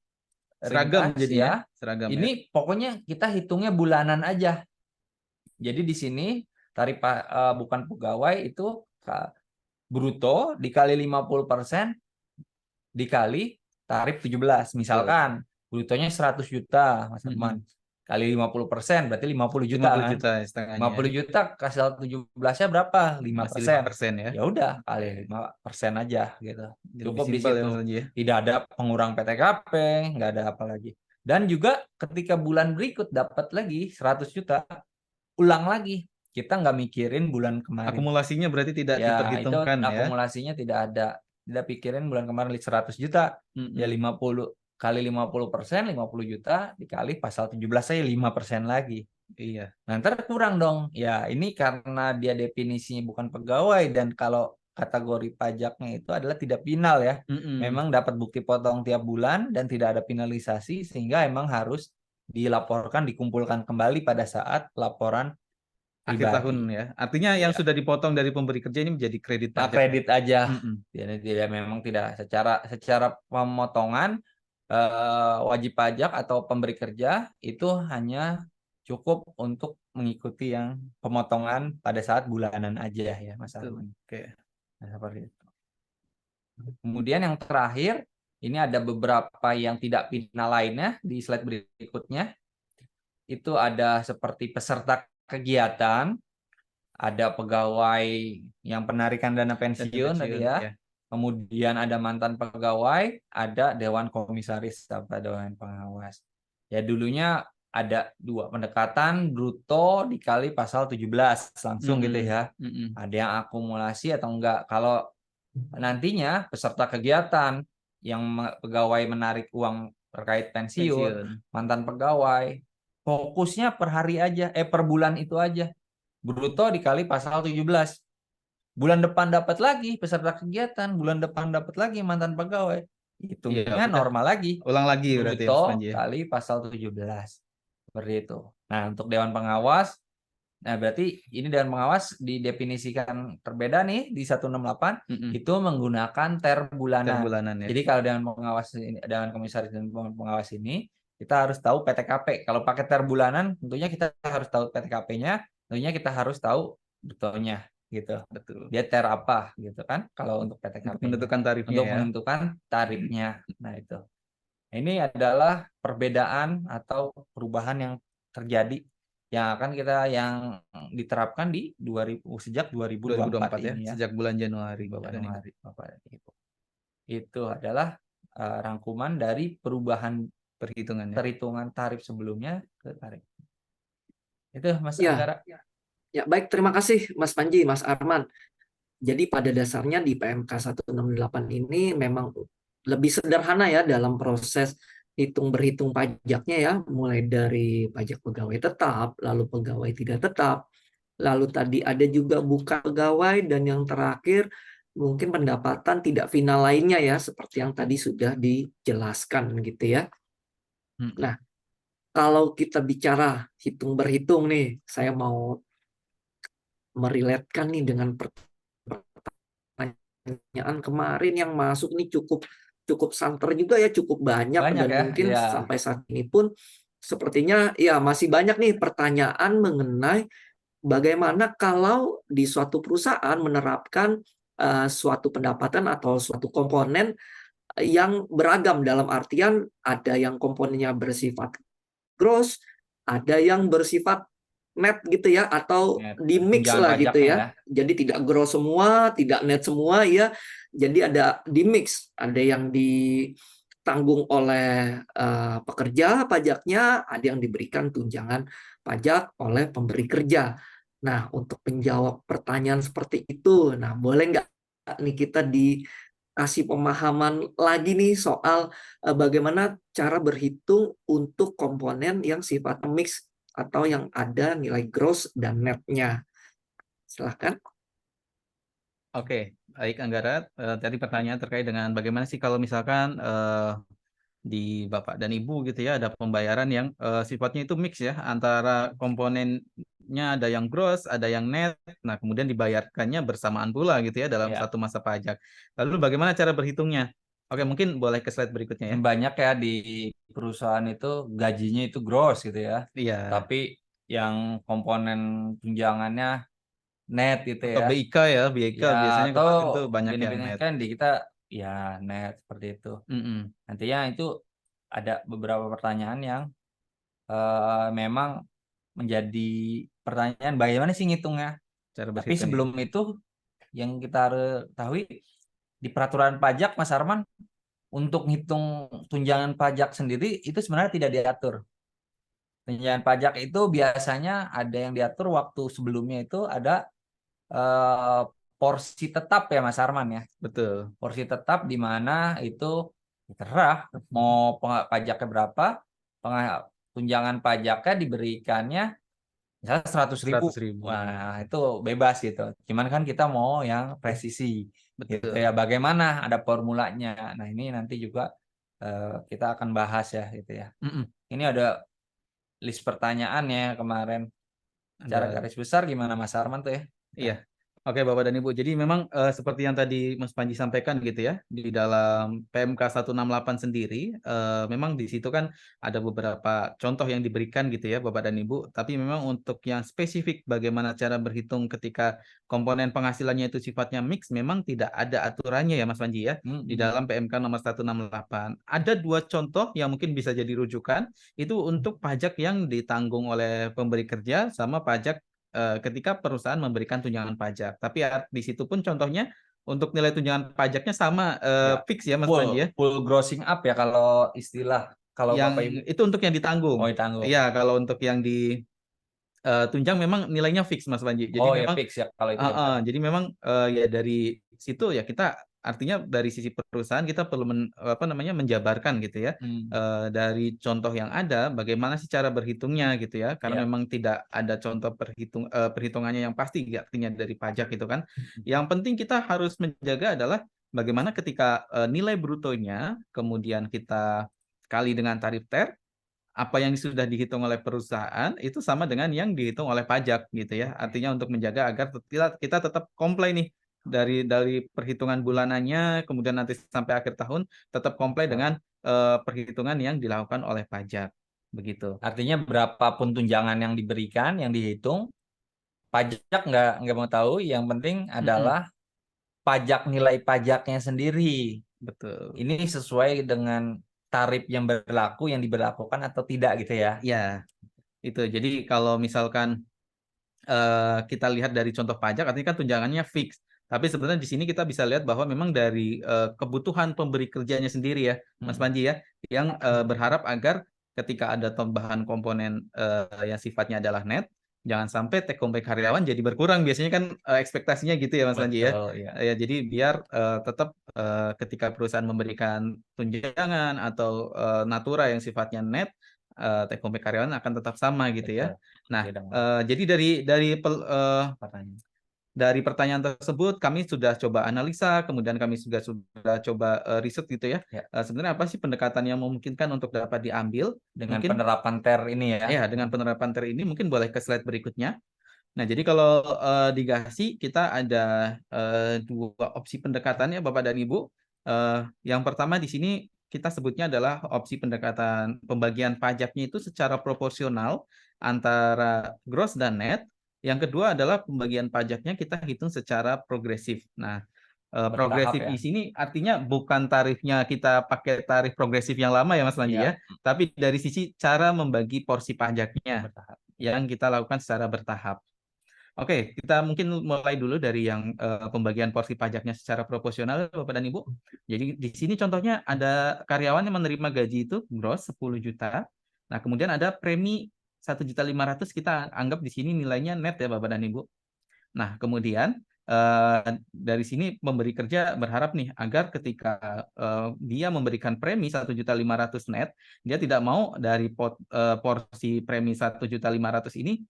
seragam jadinya. Ini pokoknya kita hitungnya bulanan aja. Jadi di sini tarif bukan pegawai itu bruto dikali 50% dikali tarif 17. Misalkan brutonya 100 juta, Mas Arman. Kali 50% berarti 50 juta 50 kan? juta setengahnya. 50 juta kasih 17-nya berapa? 5%. Ya. Ya udah kali 5% aja gitu. Cukup di situ. Ya, tidak ada pengurang PTKP, nggak ada apa lagi. Dan juga ketika bulan berikut dapat lagi 100 juta, ulang lagi. Kita nggak mikirin bulan kemarin. Akumulasinya berarti tidak Itu diperhitungkan ya. akumulasinya tidak ada. Tidak pikirin bulan kemarin 100 juta. Ya 50 kali 50%, 50 juta dikali pasal 17 saya 5% lagi. Iya. Nah, ntar kurang dong. Ya, ini karena dia definisinya bukan pegawai dan kalau kategori pajaknya itu adalah tidak final ya. Memang dapat bukti potong tiap bulan dan tidak ada finalisasi sehingga emang harus dilaporkan, dikumpulkan kembali pada saat laporan akhir tahun ya. Artinya yang sudah dipotong dari pemberi kerja ini menjadi kredit pajak. Kredit aja. Tidak memang tidak secara pemotongan wajib pajak atau pemberi kerja itu hanya cukup untuk mengikuti yang pemotongan pada saat bulanan aja ya, Mas Arman. Oke. Nah, seperti itu. Kemudian yang terakhir, ini ada beberapa yang tidak final lainnya di slide berikutnya. Itu ada seperti peserta kegiatan, ada pegawai yang penarikan dana pensiun tadi ya. kemudian ada mantan pegawai, ada dewan komisaris atau dewan pengawas. Ya dulunya ada 2 pendekatan bruto dikali pasal 17 langsung gitu ya. Ada yang akumulasi atau enggak. Kalau nantinya peserta kegiatan yang pegawai menarik uang terkait pensiun, mantan pegawai, fokusnya per hari aja, per bulan itu aja. Bruto dikali pasal 17. Bulan depan dapat lagi peserta kegiatan, bulan depan dapat lagi mantan pegawai. Hitungnya normal lagi. Ulang lagi berarti ya, Mas Bruto Panji ya. kali pasal 17. Seperti itu. Nah, untuk dewan pengawas, nah berarti ini dewan pengawas didefinisikan berbeda nih di 168 itu menggunakan ter bulanan. Ya. Jadi kalau dewan pengawas ini, dewan komisaris dan pengawas ini kita harus tahu PTKP. Kalau pakai ter bulanan, tentunya kita harus tahu PTKP-nya, tentunya kita harus tahu brutonya gitu. Betul. Dia ter apa gitu kan? Kalau untuk PTKP. Menentukan tarifnya untuk ya. menentukan tarifnya. Nah, itu. Ini adalah perbedaan atau perubahan yang terjadi yang akan yang diterapkan di sejak 2024 ya, ini ya. sejak bulan Januari Bapak dan Ibu. Itu adalah rangkuman dari perubahan perhitungan tarif sebelumnya ke tarif. Itu Mas Anggara. Ya, baik, terima kasih Mas Panji, Mas Arman. Jadi pada dasarnya di PMK 168 ini memang lebih sederhana ya dalam proses berhitung pajaknya ya, mulai dari pajak pegawai tetap, lalu pegawai tidak tetap, lalu tadi ada juga bukan pegawai, dan yang terakhir mungkin pendapatan tidak final lainnya ya, seperti yang tadi sudah dijelaskan gitu ya. Nah, kalau kita bicara hitung-berhitung nih, saya mau meriletkan nih dengan pertanyaan kemarin yang masuk nih cukup santer juga ya, cukup banyak dan ya? mungkin sampai saat ini pun sepertinya ya masih banyak nih pertanyaan mengenai bagaimana kalau di suatu perusahaan menerapkan suatu pendapatan atau suatu komponen yang beragam, dalam artian ada yang komponennya bersifat gross, ada yang bersifat net gitu ya, atau di mix lah gitu ya. Jadi tidak gross semua, tidak net semua ya. Jadi ada di mix, ada yang ditanggung oleh pekerja pajaknya, ada yang diberikan tunjangan pajak oleh pemberi kerja. Nah, untuk menjawab pertanyaan seperti itu, nah boleh nggak nih kita dikasih pemahaman lagi nih soal bagaimana cara berhitung untuk komponen yang sifatnya mix atau yang ada nilai gross dan netnya. Silahkan. Oke, baik Anggara. Tadi pertanyaan terkait dengan bagaimana sih kalau misalkan di Bapak dan Ibu gitu ya, ada pembayaran yang sifatnya itu mix ya, antara komponennya ada yang gross, ada yang net, nah kemudian dibayarkannya bersamaan pula gitu ya dalam satu masa pajak. Lalu bagaimana cara berhitungnya? Oke, mungkin boleh ke slide berikutnya ya. Banyak ya di perusahaan itu gajinya itu gross gitu ya. Iya. Tapi yang komponen tunjangannya net gitu ya. Atau BIK ya, BIK biasanya atau itu banyak yang net. Kan di kita ya net seperti itu. Nantinya itu ada beberapa pertanyaan yang memang menjadi pertanyaan bagaimana sih ngitungnya. Tapi sebelum itu yang kita harus tahu di peraturan pajak Mas Arman, untuk ngitung tunjangan pajak sendiri itu sebenarnya tidak diatur. Tunjangan pajak itu biasanya ada yang diatur waktu sebelumnya itu ada porsi tetap ya Mas Arman ya. Betul. Porsi tetap di mana itu terserah mau pajaknya berapa, tunjangan pajaknya diberikannya misalnya 100.000. Wah, itu bebas gitu. Cuman kan kita mau yang presisi. Gitu ya, bagaimana ada formulanya. Nah, ini nanti juga kita akan bahas ya gitu ya. Ini ada list pertanyaannya kemarin. Secara garis besar gimana Mas Arman tuh ya? Iya. Oke Bapak dan Ibu, jadi memang seperti yang tadi Mas Panji sampaikan gitu ya, di dalam PMK 168 sendiri, memang di situ kan ada beberapa contoh yang diberikan gitu ya Bapak dan Ibu, tapi memang untuk yang spesifik bagaimana cara berhitung ketika komponen penghasilannya itu sifatnya mix, memang tidak ada aturannya ya Mas Panji ya, di dalam PMK nomor 168. Ada 2 contoh yang mungkin bisa jadi rujukan, itu untuk pajak yang ditanggung oleh pemberi kerja sama pajak ketika perusahaan memberikan tunjangan pajak. Tapi di situ pun contohnya untuk nilai tunjangan pajaknya sama Ya, fix ya Mas Panji ya. full grossing up ya kalau istilah kalau Yang Bapak Ibu itu untuk yang ditanggung. mau ditanggung. Iya, kalau untuk yang tunjang memang nilainya fix Mas Panji. Jadi Oh ya memang fix ya kalau itu ya benar. jadi memang ya dari situ ya kita artinya dari sisi perusahaan kita perlu menjabarkan gitu ya dari contoh yang ada bagaimana sih cara berhitungnya gitu ya karena Ya. memang tidak ada contoh perhitungannya yang pasti artinya dari pajak itu kan. Yang penting kita harus menjaga adalah bagaimana ketika nilai brutonya kemudian kita kali dengan tarif TER apa yang sudah dihitung oleh perusahaan itu sama dengan yang dihitung oleh pajak gitu ya. Artinya untuk menjaga agar kita tetap comply nih dari perhitungan bulanannya kemudian nanti sampai akhir tahun tetap comply dengan perhitungan yang dilakukan oleh pajak. Begitu. Artinya berapapun tunjangan yang diberikan, yang dihitung, pajak nggak mau tahu. Yang penting adalah pajak nilai pajaknya sendiri. Betul. Ini sesuai dengan tarif yang berlaku, yang diberlakukan atau tidak gitu ya. Ya, itu. Jadi kalau misalkan kita lihat dari contoh pajak, artinya kan tunjangannya fix. Tapi sebenarnya di sini kita bisa lihat bahwa memang dari kebutuhan pemberi kerjanya sendiri ya, Mas Panji ya, yang berharap agar ketika ada tambahan komponen yang sifatnya adalah net, jangan sampai take home pay karyawan jadi berkurang. Biasanya kan ekspektasinya gitu ya, Mas Panji ya. Betul, ya. Jadi biar tetap ketika perusahaan memberikan tunjangan atau natura yang sifatnya net, take home pay karyawan akan tetap sama gitu ya. Betul. Nah, Beda banget. jadi dari pertanyaan tersebut kami sudah coba analisa, kemudian kami sudah coba riset gitu ya. Ya. Sebenarnya apa sih pendekatan yang memungkinkan untuk dapat diambil Dengan mungkin penerapan TER ini ya. ya dengan penerapan TER ini mungkin boleh ke slide berikutnya. Nah, jadi kalau di GASI kita ada dua opsi pendekatannya Bapak dan Ibu. Yang pertama di sini kita sebutnya adalah opsi pendekatan pembagian pajaknya itu secara proporsional antara gross dan net. Yang kedua adalah pembagian pajaknya kita hitung secara progresif. Nah, progresif ya. di sini artinya bukan tarifnya kita pakai tarif progresif yang lama ya Mas Landi ya, tapi dari sisi cara membagi porsi pajaknya yang kita lakukan secara bertahap. Oke, kita mungkin mulai dulu dari yang pembagian porsi pajaknya secara proporsional, Bapak dan Ibu. Jadi di sini contohnya ada karyawan yang menerima gaji itu gross 10 juta. Nah, kemudian ada premi 1.500.000 kita anggap di sini nilainya net ya Bapak dan Ibu. Nah, kemudian dari sini pemberi kerja berharap nih agar ketika dia memberikan premi 1.500.000 net, dia tidak mau dari porsi premi 1.500.000 ini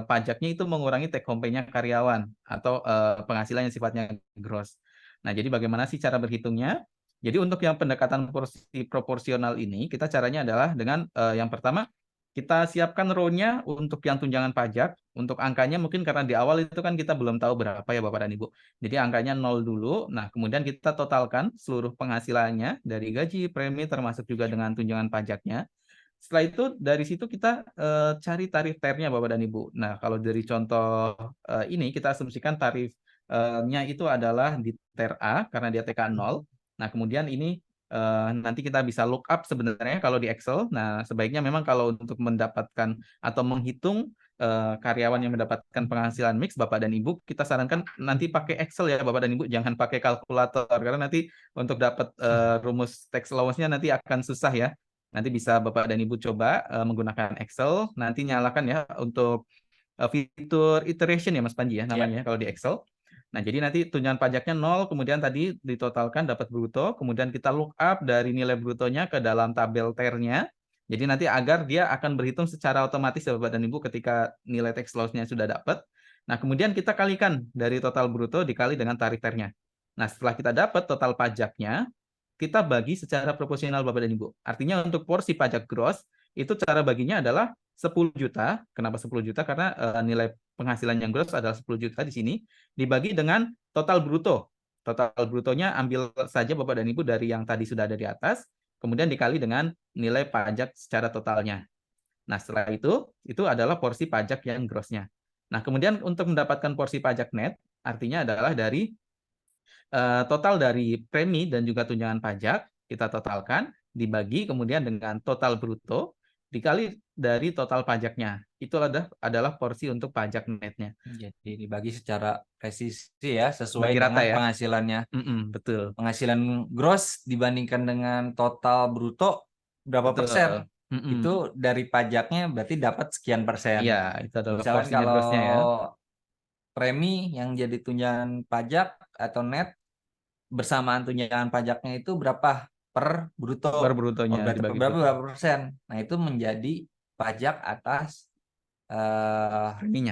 pajaknya itu mengurangi take home pay-nya karyawan atau penghasilan yang sifatnya gross. Nah, jadi bagaimana sih cara berhitungnya? Jadi untuk yang pendekatan porsi proporsional ini, kita caranya adalah dengan yang pertama kita siapkan row-nya untuk yang tunjangan pajak. Untuk angkanya mungkin karena di awal itu kan kita belum tahu berapa ya Bapak dan Ibu. Jadi angkanya 0 dulu. Nah, kemudian kita totalkan seluruh penghasilannya dari gaji, premi, termasuk juga dengan tunjangan pajaknya. Setelah itu dari situ kita cari tarif TER-nya Bapak dan Ibu. Nah, kalau dari contoh ini kita asumsikan tarifnya itu adalah di TER A karena dia TK 0. Nah, kemudian ini nanti kita bisa look up sebenarnya kalau di Excel. Nah, sebaiknya memang kalau untuk mendapatkan atau menghitung karyawan yang mendapatkan penghasilan mix Bapak dan Ibu, kita sarankan nanti pakai Excel ya Bapak dan Ibu, jangan pakai kalkulator karena nanti untuk dapat rumus tax allowance-nya nanti akan susah ya. Nanti bisa Bapak dan Ibu coba menggunakan Excel, nanti nyalakan ya untuk fitur iteration ya Mas Panji ya namanya kalau di Excel. Nah, jadi nanti tunjangan pajaknya 0, kemudian tadi ditotalkan dapat bruto, kemudian kita look up dari nilai brutonya ke dalam tabel TER-nya. Jadi nanti agar dia akan berhitung secara otomatis ya Bapak dan Ibu ketika nilai tax loss-nya sudah dapat. Nah, kemudian kita kalikan dari total bruto dikali dengan tarif TER-nya. Nah, setelah kita dapat total pajaknya, kita bagi secara proporsional Bapak dan Ibu. Artinya untuk porsi pajak gross, itu cara baginya adalah 10 juta. Kenapa 10 juta? Karena nilai penghasilan yang gross adalah 10 juta di sini. Dibagi dengan total bruto. Total brutonya ambil saja Bapak dan Ibu dari yang tadi sudah ada di atas. Kemudian dikali dengan nilai pajak secara totalnya. Nah, setelah itu adalah porsi pajak yang grossnya. Nah, kemudian untuk mendapatkan porsi pajak net, artinya adalah dari total dari premi dan juga tunjangan pajak, kita totalkan, dibagi kemudian dengan total bruto, dikali dari total pajaknya. Itu adalah porsi untuk pajak netnya. Jadi dibagi secara presisi ya, sesuai Bagi rata dengan ya. penghasilannya. Betul. Penghasilan gross dibandingkan dengan total bruto berapa Betul. persen? Itu dari pajaknya berarti dapat sekian persen. Iya, itu adalah Misalkan porsinya kalau grossnya ya. premi yang jadi tunjangan pajak atau net bersamaan tunjangan pajaknya itu berapa per bruto? Per Oh, brutonya berarti dibagi berapa, bruto. berapa persen? Nah, itu menjadi pajak atas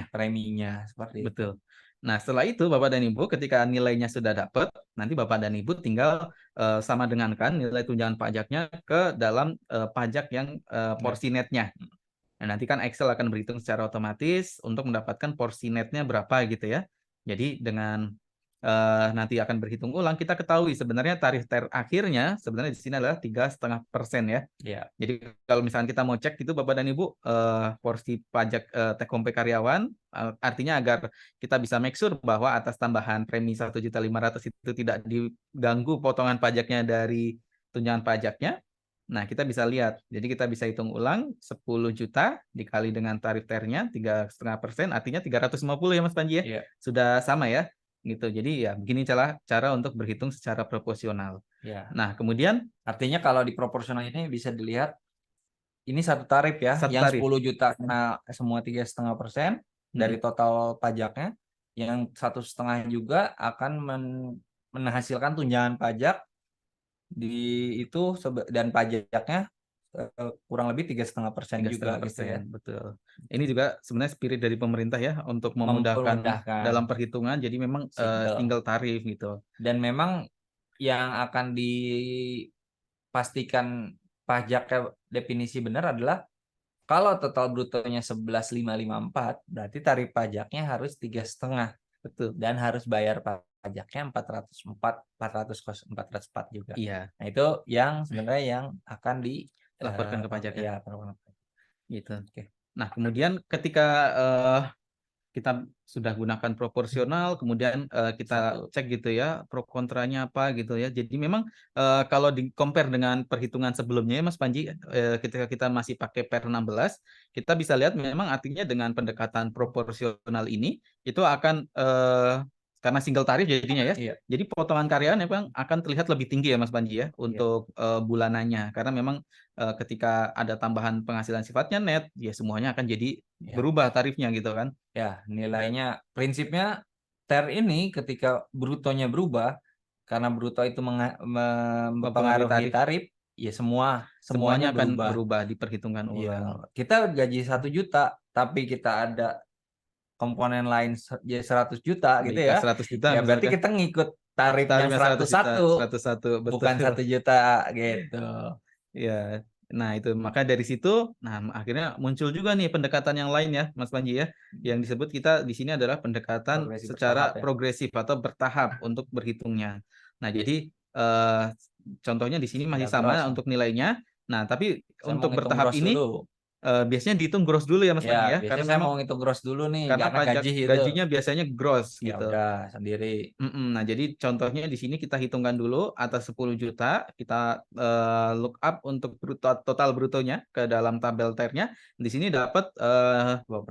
preminya seperti itu. Betul. Nah, setelah itu Bapak dan Ibu ketika nilainya sudah dapat, nanti Bapak dan Ibu tinggal sama dengankan nilai tunjangan pajaknya ke dalam pajak yang porsi netnya. Nah, nanti kan Excel akan berhitung secara otomatis untuk mendapatkan porsi netnya berapa gitu ya. Jadi dengan nanti akan berhitung ulang, kita ketahui sebenarnya tarif terakhirnya sebenarnya di sini adalah 3,5% ya. Ya. Jadi kalau misalnya kita mau cek itu Bapak dan Ibu porsi pajak take home pay karyawan, artinya agar kita bisa make sure bahwa atas tambahan premi 1.500.000 itu tidak diganggu potongan pajaknya dari tunjangan pajaknya. Nah, kita bisa lihat. Jadi kita bisa hitung ulang 10 juta dikali dengan tarif ternya 3,5%, artinya 350 ya Mas Panji ya. Iya. Sudah sama ya. Gitu. Jadi ya begini cara untuk berhitung secara proporsional. Ya. Nah, kemudian Artinya kalau di proporsional ini bisa dilihat ini satu tarif ya, Satu yang tarif. 10 juta kena semua 3,5% dari total pajaknya, yang 1,5 juga akan menghasilkan tunjangan pajak di itu dan pajaknya kurang lebih 3,5% juga gitu ya. Betul. Ini juga sebenarnya spirit dari pemerintah ya untuk memudahkan Memudahkan. dalam perhitungan. Jadi memang single tarif gitu. Dan memang yang akan dipastikan pajaknya definisi benar adalah kalau total brutonya 11.554, berarti tarif pajaknya harus 3,5. Betul. Dan harus bayar pajaknya 404 juga. Iya. Nah, itu yang sebenarnya yang akan laporkan ke pajak ya. Gitu. Oke. Nah, kemudian ketika kita sudah gunakan proporsional, kemudian kita cek gitu ya pro kontranya apa gitu ya. Jadi memang kalau di compare dengan perhitungan sebelumnya ya Mas Panji, ketika kita masih pakai per 16, kita bisa lihat memang artinya dengan pendekatan proporsional ini itu akan karena single tarif jadinya ya. Iya. Jadi potongan karyawan memang akan terlihat lebih tinggi ya Mas Panji ya untuk bulanannya, karena memang ketika ada tambahan penghasilan sifatnya net, ya semuanya akan jadi berubah tarifnya gitu kan. Ya, nilainya prinsipnya TER ini ketika brutonya berubah, karena bruto itu mempengaruhi tarif, ya semuanya akan berubah diperhitungkan Ya, ulang. kita gaji 1 juta, tapi kita ada komponen lain 100 juta gitu ya. 100 juta Ya berarti kita ngikut tarifnya 101, bukan 1 juta gitu. Ya. Nah, itu maka dari situ akhirnya muncul juga nih pendekatan yang lain ya Mas Panji ya. Yang disebut kita di sini adalah pendekatan secara progresif atau bertahap untuk berhitungnya. Nah, jadi contohnya di sini masih sama untuk nilainya. Nah, tapi untuk bertahap ini biasanya dihitung gross dulu ya Mas Panji ya. Karena saya mau ngitung gross dulu nih, karena pajak gajinya biasanya gross gitu. Ya udah sendiri. Nah, jadi contohnya di sini kita hitungkan dulu atas 10 juta, kita look up untuk total brutonya ke dalam tabel TER-nya. Di sini dapat 2%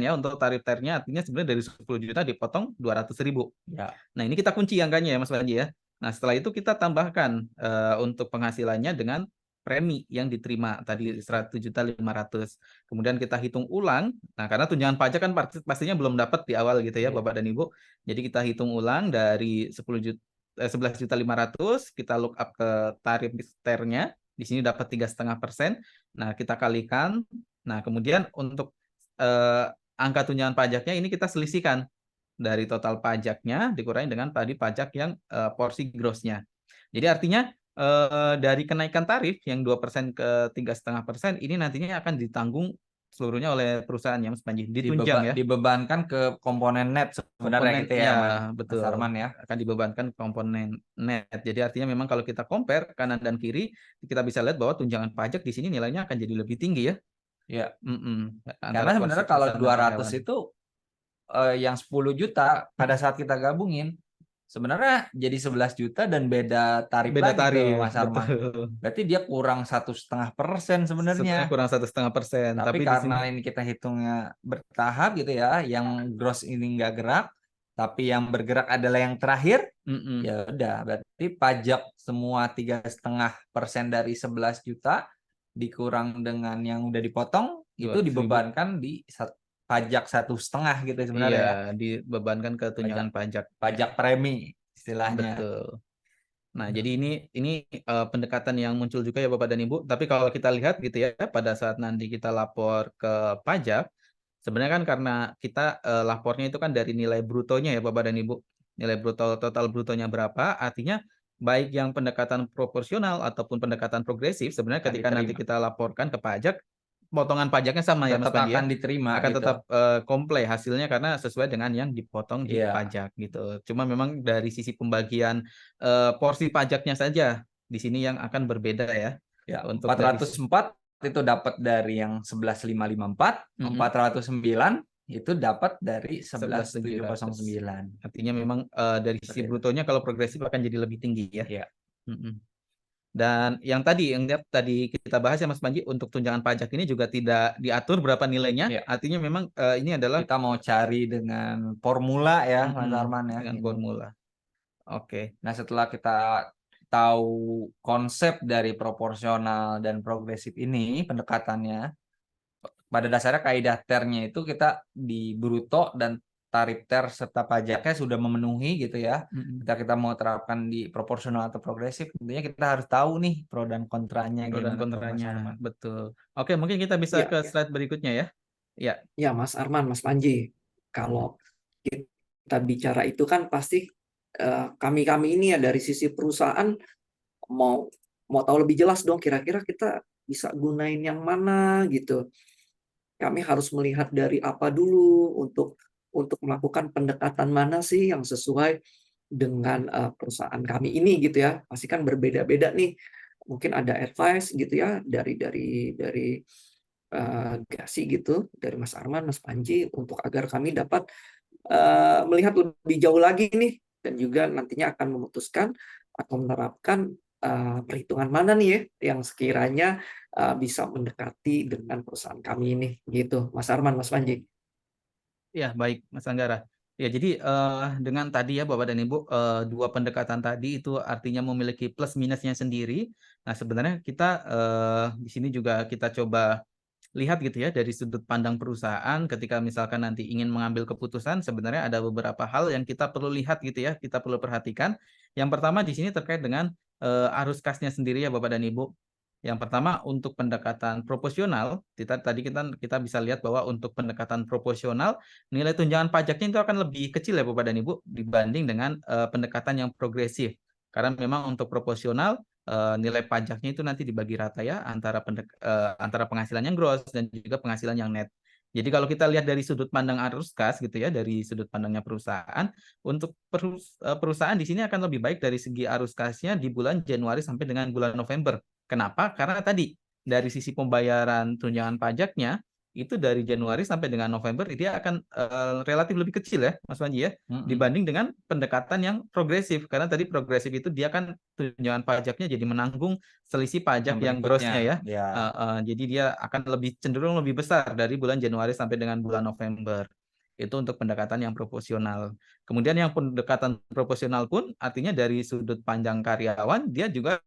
ya untuk tarif TER-nya, artinya sebenarnya dari 10 juta dipotong 200.000. Ya. Nah, ini kita kunci angkanya ya Mas Panji ya. Nah, setelah itu kita tambahkan untuk penghasilannya dengan premi yang diterima tadi 100.500. Kemudian kita hitung ulang. Nah, karena tunjangan pajak kan pastinya belum dapat di awal gitu ya Bapak dan Ibu. Jadi kita hitung ulang dari 11.500.000, kita look up ke tarif TER-nya. Di sini dapat 3,5%. Nah, kita kalikan. Nah, kemudian untuk angka tunjangan pajaknya ini kita selisihkan dari total pajaknya dikurangi dengan tadi pajak yang porsi gross-nya. Jadi artinya dari kenaikan tarif yang 2% ke 3,5% ini nantinya akan ditanggung seluruhnya oleh perusahaan ya Mas Panji, ditunjang ya. Dibebankan ke komponen net sebenarnya gitu ya, betul. Mas Arman ya. Akan dibebankan komponen net. Jadi artinya memang kalau kita compare kanan dan kiri, kita bisa lihat bahwa tunjangan pajak di sini nilainya akan jadi lebih tinggi ya. Iya. Karena sebenarnya kalau 200 itu yang 10 juta pada saat kita gabungin sebenarnya jadi 11 juta dan beda tarif Beda lagi tuh tarif, Mas Arman. betul. Berarti dia kurang 1,5% Sebenarnya sebenarnya. kurang 1,5%, Tapi tapi di sini karena ini kita hitungnya bertahap gitu ya, yang gross ini nggak gerak, tapi yang bergerak adalah yang terakhir, ya udah berarti pajak semua 3,5% dari 11 juta dikurang dengan yang udah dipotong itu 200.000. dibebankan di pajak 1,5 gitu sebenarnya Iya, ya. dibebankan ke tunjangan pajak. Pajak premi istilahnya. Betul. Nah, jadi ini pendekatan yang muncul juga ya Bapak dan Ibu. Tapi kalau kita lihat gitu ya, pada saat nanti kita lapor ke pajak, sebenarnya kan karena kita lapornya itu kan dari nilai brutonya ya Bapak dan Ibu. Nilai bruto total brutonya berapa? Artinya baik yang pendekatan proporsional ataupun pendekatan progresif, sebenarnya Akan ketika nanti diterima. kita laporkan ke pajak, potongan pajaknya sama ya Mas Tetap Panji ya. akan diterima Akan gitu. tetap komplek hasilnya karena sesuai dengan yang dipotong di Iya. pajak gitu. Cuma memang dari sisi pembagian porsi pajaknya saja di sini yang akan berbeda ya. Ya, Untuk dari 404 itu dapat dari yang 11.554, 409 itu dapat dari 11.700. 11.709. Artinya memang dari sisi Seperti itu. brutonya kalau progresif akan jadi lebih tinggi ya. Iya. Mm-mm. Dan yang tadi kita bahas ya Mas Panji, untuk tunjangan pajak ini juga tidak diatur berapa nilainya. Iya. Artinya memang ini adalah Kita mau cari dengan formula ya, Mas Arman ya. dengan Ini. formula. Oke. Nah, setelah kita tahu konsep dari proporsional dan progresif ini, pendekatannya, pada dasarnya kaidah TER-nya itu kita di bruto dan tarif TER serta pajaknya sudah memenuhi gitu ya. Kita mau terapkan di proporsional atau progresif, tentunya kita harus tahu nih pro dan kontranya Pro dan gimana tuh, Mas kontranya, Arman. betul. Oke, mungkin kita bisa Ya, ke slide berikutnya ya. Ya, ya Mas Arman, Mas Panji, kalau kita bicara itu kan pasti kami-kami ini ya dari sisi perusahaan mau tahu lebih jelas dong kira-kira kita bisa gunain yang mana gitu. Kami harus melihat dari apa dulu untuk melakukan pendekatan mana sih yang sesuai dengan perusahaan kami ini gitu ya. Pasti kan berbeda-beda nih. Mungkin ada advice gitu ya dari Gasi gitu, dari Mas Arman, Mas Panji untuk agar kami dapat melihat lebih jauh lagi nih dan juga nantinya akan memutuskan atau menerapkan perhitungan mana nih ya yang sekiranya bisa mendekati dengan perusahaan kami ini gitu, Mas Arman, Mas Panji. ya baik Mas Anggara. Ya, jadi dengan tadi ya Bapak dan Ibu, dua pendekatan tadi itu artinya memiliki plus minusnya sendiri. Nah, sebenarnya kita di sini juga kita coba lihat gitu ya dari sudut pandang perusahaan ketika misalkan nanti ingin mengambil keputusan, sebenarnya ada beberapa hal yang kita perlu lihat gitu ya, kita perlu perhatikan. Yang pertama di sini terkait dengan arus kasnya sendiri ya Bapak dan Ibu. Yang pertama untuk pendekatan proporsional, kita bisa lihat bahwa untuk pendekatan proporsional nilai tunjangan pajaknya itu akan lebih kecil ya Bapak dan Ibu dibanding dengan pendekatan yang progresif. Karena memang untuk proporsional nilai pajaknya itu nanti dibagi rata ya antara penghasilan yang gross dan juga penghasilan yang net. Jadi kalau kita lihat dari sudut pandang arus kas gitu ya, dari sudut pandangnya perusahaan, untuk perusahaan di sini akan lebih baik dari segi arus kasnya di bulan Januari sampai dengan bulan November. Kenapa? Karena tadi dari sisi pembayaran tunjangan pajaknya itu dari Januari sampai dengan November dia akan relatif lebih kecil ya Mas Panji ya dibanding dengan pendekatan yang progresif, karena tadi progresif itu dia kan tunjangan pajaknya jadi menanggung selisih pajak yang grossnya ya. Jadi dia akan lebih cenderung lebih besar dari bulan Januari sampai dengan bulan November. Itu untuk pendekatan yang proporsional. Kemudian yang pendekatan proporsional pun artinya dari sudut pandang karyawan dia juga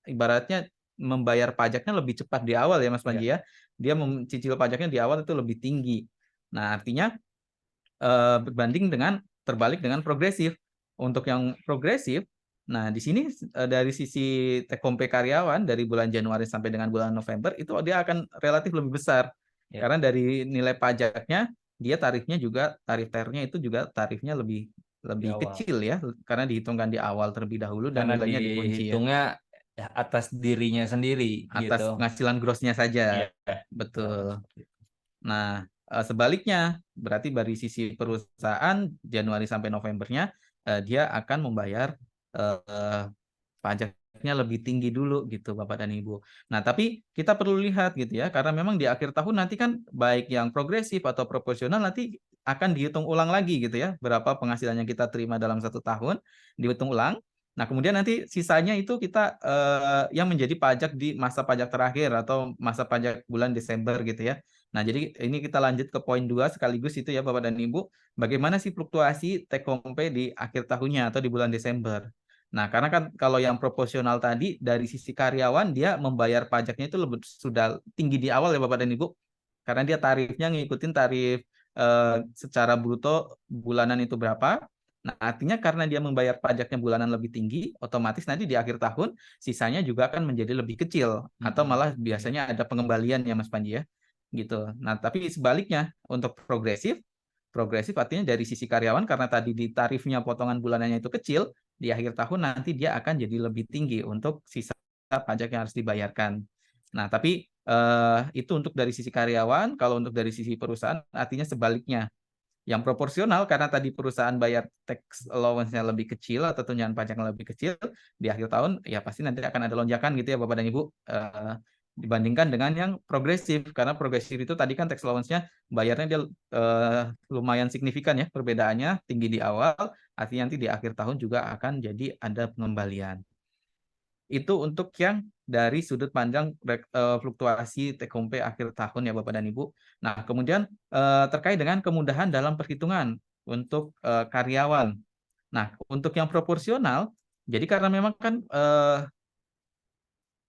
ibaratnya membayar pajaknya lebih cepat di awal ya Mas Panji ya. Dia mencicil pajaknya di awal itu lebih tinggi. Nah, artinya berbanding dengan terbalik dengan progresif. Untuk yang progresif, nah di sini dari sisi take home pay karyawan dari bulan Januari sampai dengan bulan November itu dia akan relatif lebih besar. Karena dari nilai pajaknya dia tarif TER-nya itu juga tarifnya lebih kecil ya karena dihitungkan di awal terlebih dahulu dan karena nilainya dikunci ya. dihitungnya atas dirinya sendiri Atas gitu. penghasilan grossnya saja. Betul. Nah, sebaliknya berarti dari sisi perusahaan Januari sampai Novembernya dia akan membayar pajaknya lebih tinggi dulu gitu Bapak dan Ibu. Nah, tapi kita perlu lihat gitu ya, karena memang di akhir tahun nanti kan baik yang progresif atau proporsional nanti akan dihitung ulang lagi gitu ya, berapa penghasilan yang kita terima dalam 1 tahun, dihitung ulang. Nah, kemudian nanti sisanya itu kita yang menjadi pajak di masa pajak terakhir atau masa pajak bulan Desember gitu ya. Nah, jadi ini kita lanjut ke poin 2 sekaligus itu ya Bapak dan Ibu, bagaimana sih fluktuasi take home pay di akhir tahunnya atau di bulan Desember. Nah, karena kan kalau yang proporsional tadi dari sisi karyawan dia membayar pajaknya itu sudah tinggi di awal ya Bapak dan Ibu. Karena dia tarifnya ngikutin tarif secara bruto bulanan itu berapa. Nah, artinya karena dia membayar pajaknya bulanan lebih tinggi, otomatis nanti di akhir tahun sisanya juga akan menjadi lebih kecil atau malah biasanya ada pengembalian ya Mas Panji ya. Gitu. Nah, tapi sebaliknya untuk progresif artinya dari sisi karyawan karena tadi di tarifnya potongan bulanannya itu kecil, di akhir tahun nanti dia akan jadi lebih tinggi untuk sisa pajak yang harus dibayarkan. Nah, tapi itu untuk dari sisi karyawan, kalau untuk dari sisi perusahaan artinya sebaliknya. Yang proporsional karena tadi perusahaan bayar tax allowance-nya lebih kecil atau tunjangan pajaknya lebih kecil, di akhir tahun ya pasti nanti akan ada lonjakan gitu ya Bapak dan Ibu. Dibandingkan dengan yang progresif karena progresif itu tadi kan tax allowance-nya bayarnya dia lumayan signifikan ya perbedaannya tinggi di awal artinya nanti di akhir tahun juga akan jadi ada pengembalian. Itu untuk yang dari sudut pandang fluktuasi take home pay akhir tahun ya Bapak dan Ibu. Nah, kemudian terkait dengan kemudahan dalam perhitungan untuk karyawan. Nah, untuk yang proporsional, jadi karena memang kan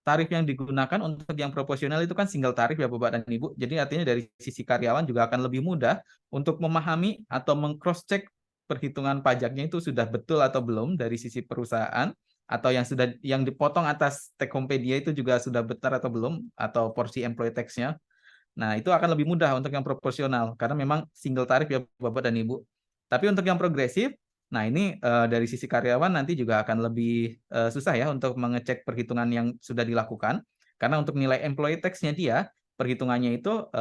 tarif yang digunakan untuk yang proporsional itu kan single tarif ya Bapak dan Ibu. Jadi artinya dari sisi karyawan juga akan lebih mudah untuk memahami atau meng-cross-check perhitungan pajaknya itu sudah betul atau belum dari sisi perusahaan atau yang dipotong atas take home pay dia itu juga sudah benar atau belum atau porsi employee tax-nya. Nah, itu akan lebih mudah untuk yang proporsional karena memang single tarif ya Bapak dan Ibu. Tapi untuk yang progresif, nah ini dari sisi karyawan nanti juga akan lebih susah ya untuk mengecek perhitungan yang sudah dilakukan. Karena untuk nilai employee tax-nya dia, perhitungannya itu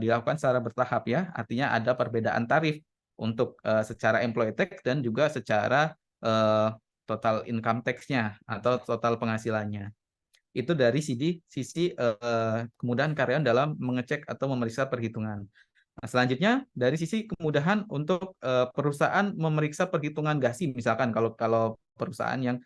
dilakukan secara bertahap ya. Artinya ada perbedaan tarif untuk secara employee tax dan juga secara total income tax-nya atau total penghasilannya. Itu dari sisi kemudahan karyawan dalam mengecek atau memeriksa perhitungan. Nah, selanjutnya dari sisi kemudahan untuk perusahaan memeriksa perhitungan GASI, misalkan kalau perusahaan yang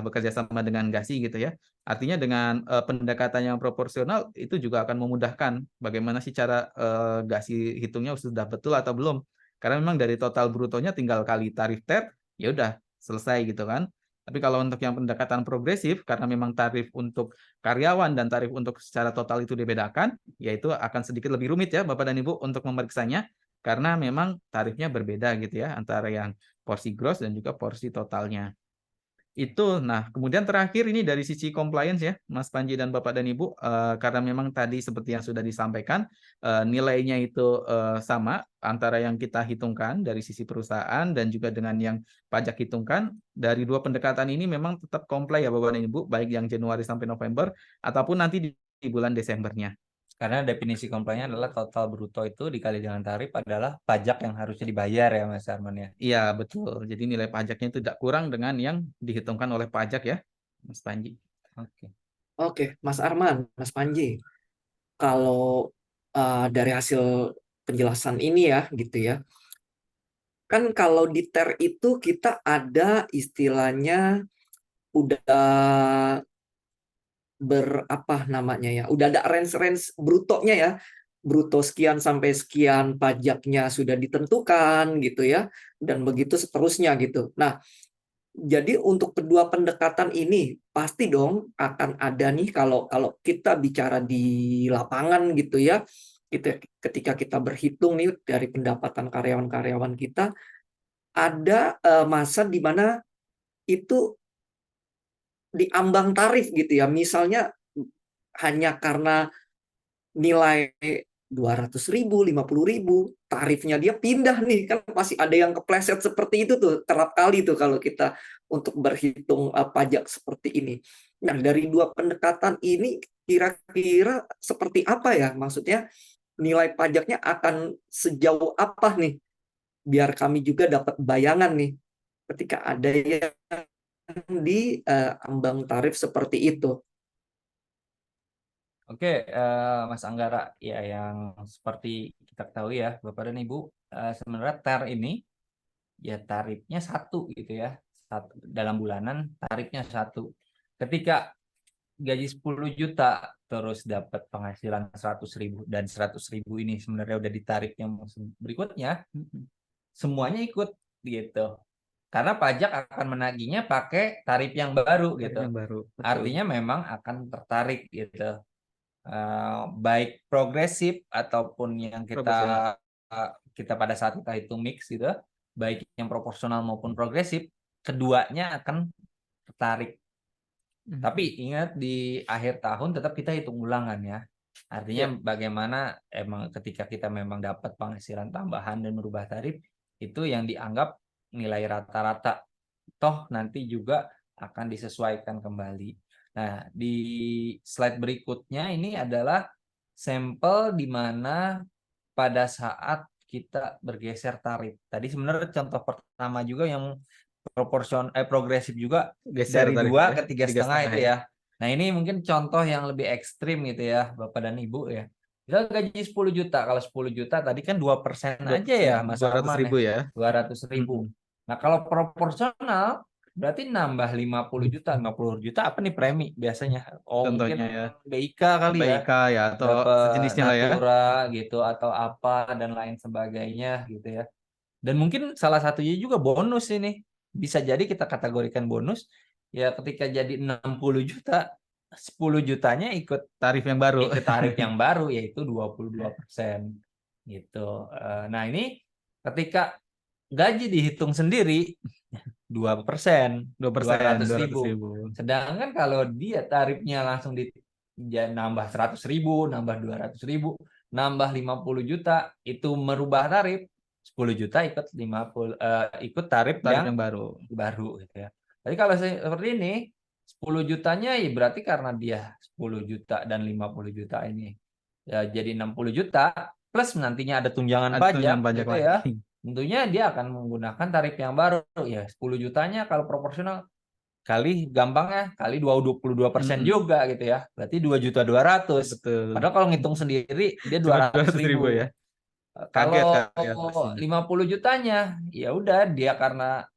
bekerja sama dengan GASI gitu ya. Artinya dengan pendekatan yang proporsional itu juga akan memudahkan bagaimana sih cara GASI hitungnya sudah betul atau belum. Karena memang dari total brutonya tinggal kali tarif TER, ya udah selesai gitu kan. Tapi kalau untuk yang pendekatan progresif, karena memang tarif untuk karyawan dan tarif untuk secara total itu dibedakan, yaitu akan sedikit lebih rumit ya Bapak dan Ibu untuk memeriksanya, karena memang tarifnya berbeda gitu ya, antara yang porsi gross dan juga porsi totalnya. Itu, nah kemudian terakhir ini dari sisi compliance ya, Mas Panji dan Bapak dan Ibu, karena memang tadi seperti yang sudah disampaikan, nilainya itu sama antara yang kita hitungkan dari sisi perusahaan dan juga dengan yang pajak hitungkan, dari dua pendekatan ini memang tetap comply ya Bapak dan Ibu, baik yang Januari sampai November, ataupun nanti di bulan Desembernya. Karena definisi comply-nya adalah total bruto itu dikali dengan tarif adalah pajak yang harusnya dibayar ya Mas Arman ya. Iya, betul. Jadi nilai pajaknya itu tidak kurang dengan yang dihitungkan oleh pajak ya, Mas Panji. Oke. Oke, Mas Arman, Mas Panji, kalau dari hasil penjelasan ini ya, gitu ya, kan kalau di TER itu kita ada istilahnya udah berapa namanya ya, udah ada range brutonya ya, bruto sekian sampai sekian pajaknya sudah ditentukan gitu ya, dan begitu seterusnya gitu. Nah, jadi untuk kedua pendekatan ini pasti dong akan ada nih kalau kita bicara di lapangan gitu ya, ketika kita berhitung nih dari pendapatan karyawan-karyawan kita, ada masa di mana itu diambang tarif gitu ya. Misalnya hanya karena nilai 200.000, 50.000, tarifnya dia pindah nih, kan masih ada yang kepleset seperti itu tuh, kerap kali tuh kalau kita untuk berhitung pajak seperti ini. Nah, dari dua pendekatan ini kira-kira seperti apa ya? Maksudnya nilai pajaknya akan sejauh apa nih? Biar kami juga dapat bayangan nih ketika ada yang di ambang tarif seperti itu. Oke, Mas Anggara, ya yang seperti kita ketahui ya, Bapak dan Ibu, sebenarnya TER ini ya tarifnya satu gitu ya, dalam bulanan tarifnya satu. Ketika gaji 10 juta terus dapat penghasilan 100.000 dan 100.000 ini sebenarnya udah di tarif yang berikutnya, semuanya ikut gitu. Karena pajak akan menagihnya pakai tarif yang baru Tarif gitu. yang baru. Betul. Artinya memang akan tertarik gitu. Baik progresif ataupun yang Proporsional. kita pada saat kita hitung mix gitu, baik yang proporsional maupun progresif, keduanya akan tertarik. Tapi ingat di akhir tahun tetap kita hitung ulangan ya. Artinya bagaimana emang ketika kita memang dapat penghasilan tambahan dan merubah tarif, itu yang dianggap nilai rata-rata. Toh nanti juga akan disesuaikan kembali. Nah, di slide berikutnya ini adalah sampel di mana pada saat kita bergeser tarif. Tadi sebenarnya contoh pertama juga yang progresif juga Geser dari tarif 2 ya, ke 3,5 itu ya. ya. Nah, ini mungkin contoh yang lebih ekstrim gitu ya, Bapak dan Ibu ya. Kita gaji 10 juta. Kalau 10 juta tadi kan 2% aja ya, Mas 200 Arman ya. ribu ya. 200.000. Nah, kalau proporsional berarti nambah 50 juta. 50 juta apa nih premi biasanya? Oh, Contohnya mungkin ya, BIK kali ya. BIK ya atau Dapat sejenisnya lah ya. Natura gitu atau apa dan lain sebagainya gitu ya. Dan mungkin salah satunya juga bonus ini. Bisa jadi kita kategorikan bonus ya ketika jadi 60 juta, 10 jutanya ikut Tarif yang baru. tarif yang baru yaitu 22% gitu. Nah, ini ketika gaji dihitung sendiri 2%, 2%, 200.000. 200 ribu. Sedangkan kalau dia tarifnya langsung nambah 100.000, nambah 200.000, nambah 50 juta, itu merubah tarif 10 juta ikut 50 ikut tarif Tarif yang yang baru. gitu ya. Tapi kalau seperti ini 10 jutanya ya berarti karena dia 10 juta dan 50 juta ini ya jadi 60 juta plus nantinya ada tunjangan Ada tunjangan pajak pajak gitu ya. lagi. Tentunya dia akan menggunakan tarif yang baru ya 10 jutanya kalau proporsional kali gampangnya kali 22% juga gitu ya. Berarti 2.200.000. Betul. Padahal kalau ngitung sendiri dia Cuma 200.000. 200 ribu ya. Kaget Kalau kan ya pastinya. 50 jutanya ya udah dia karena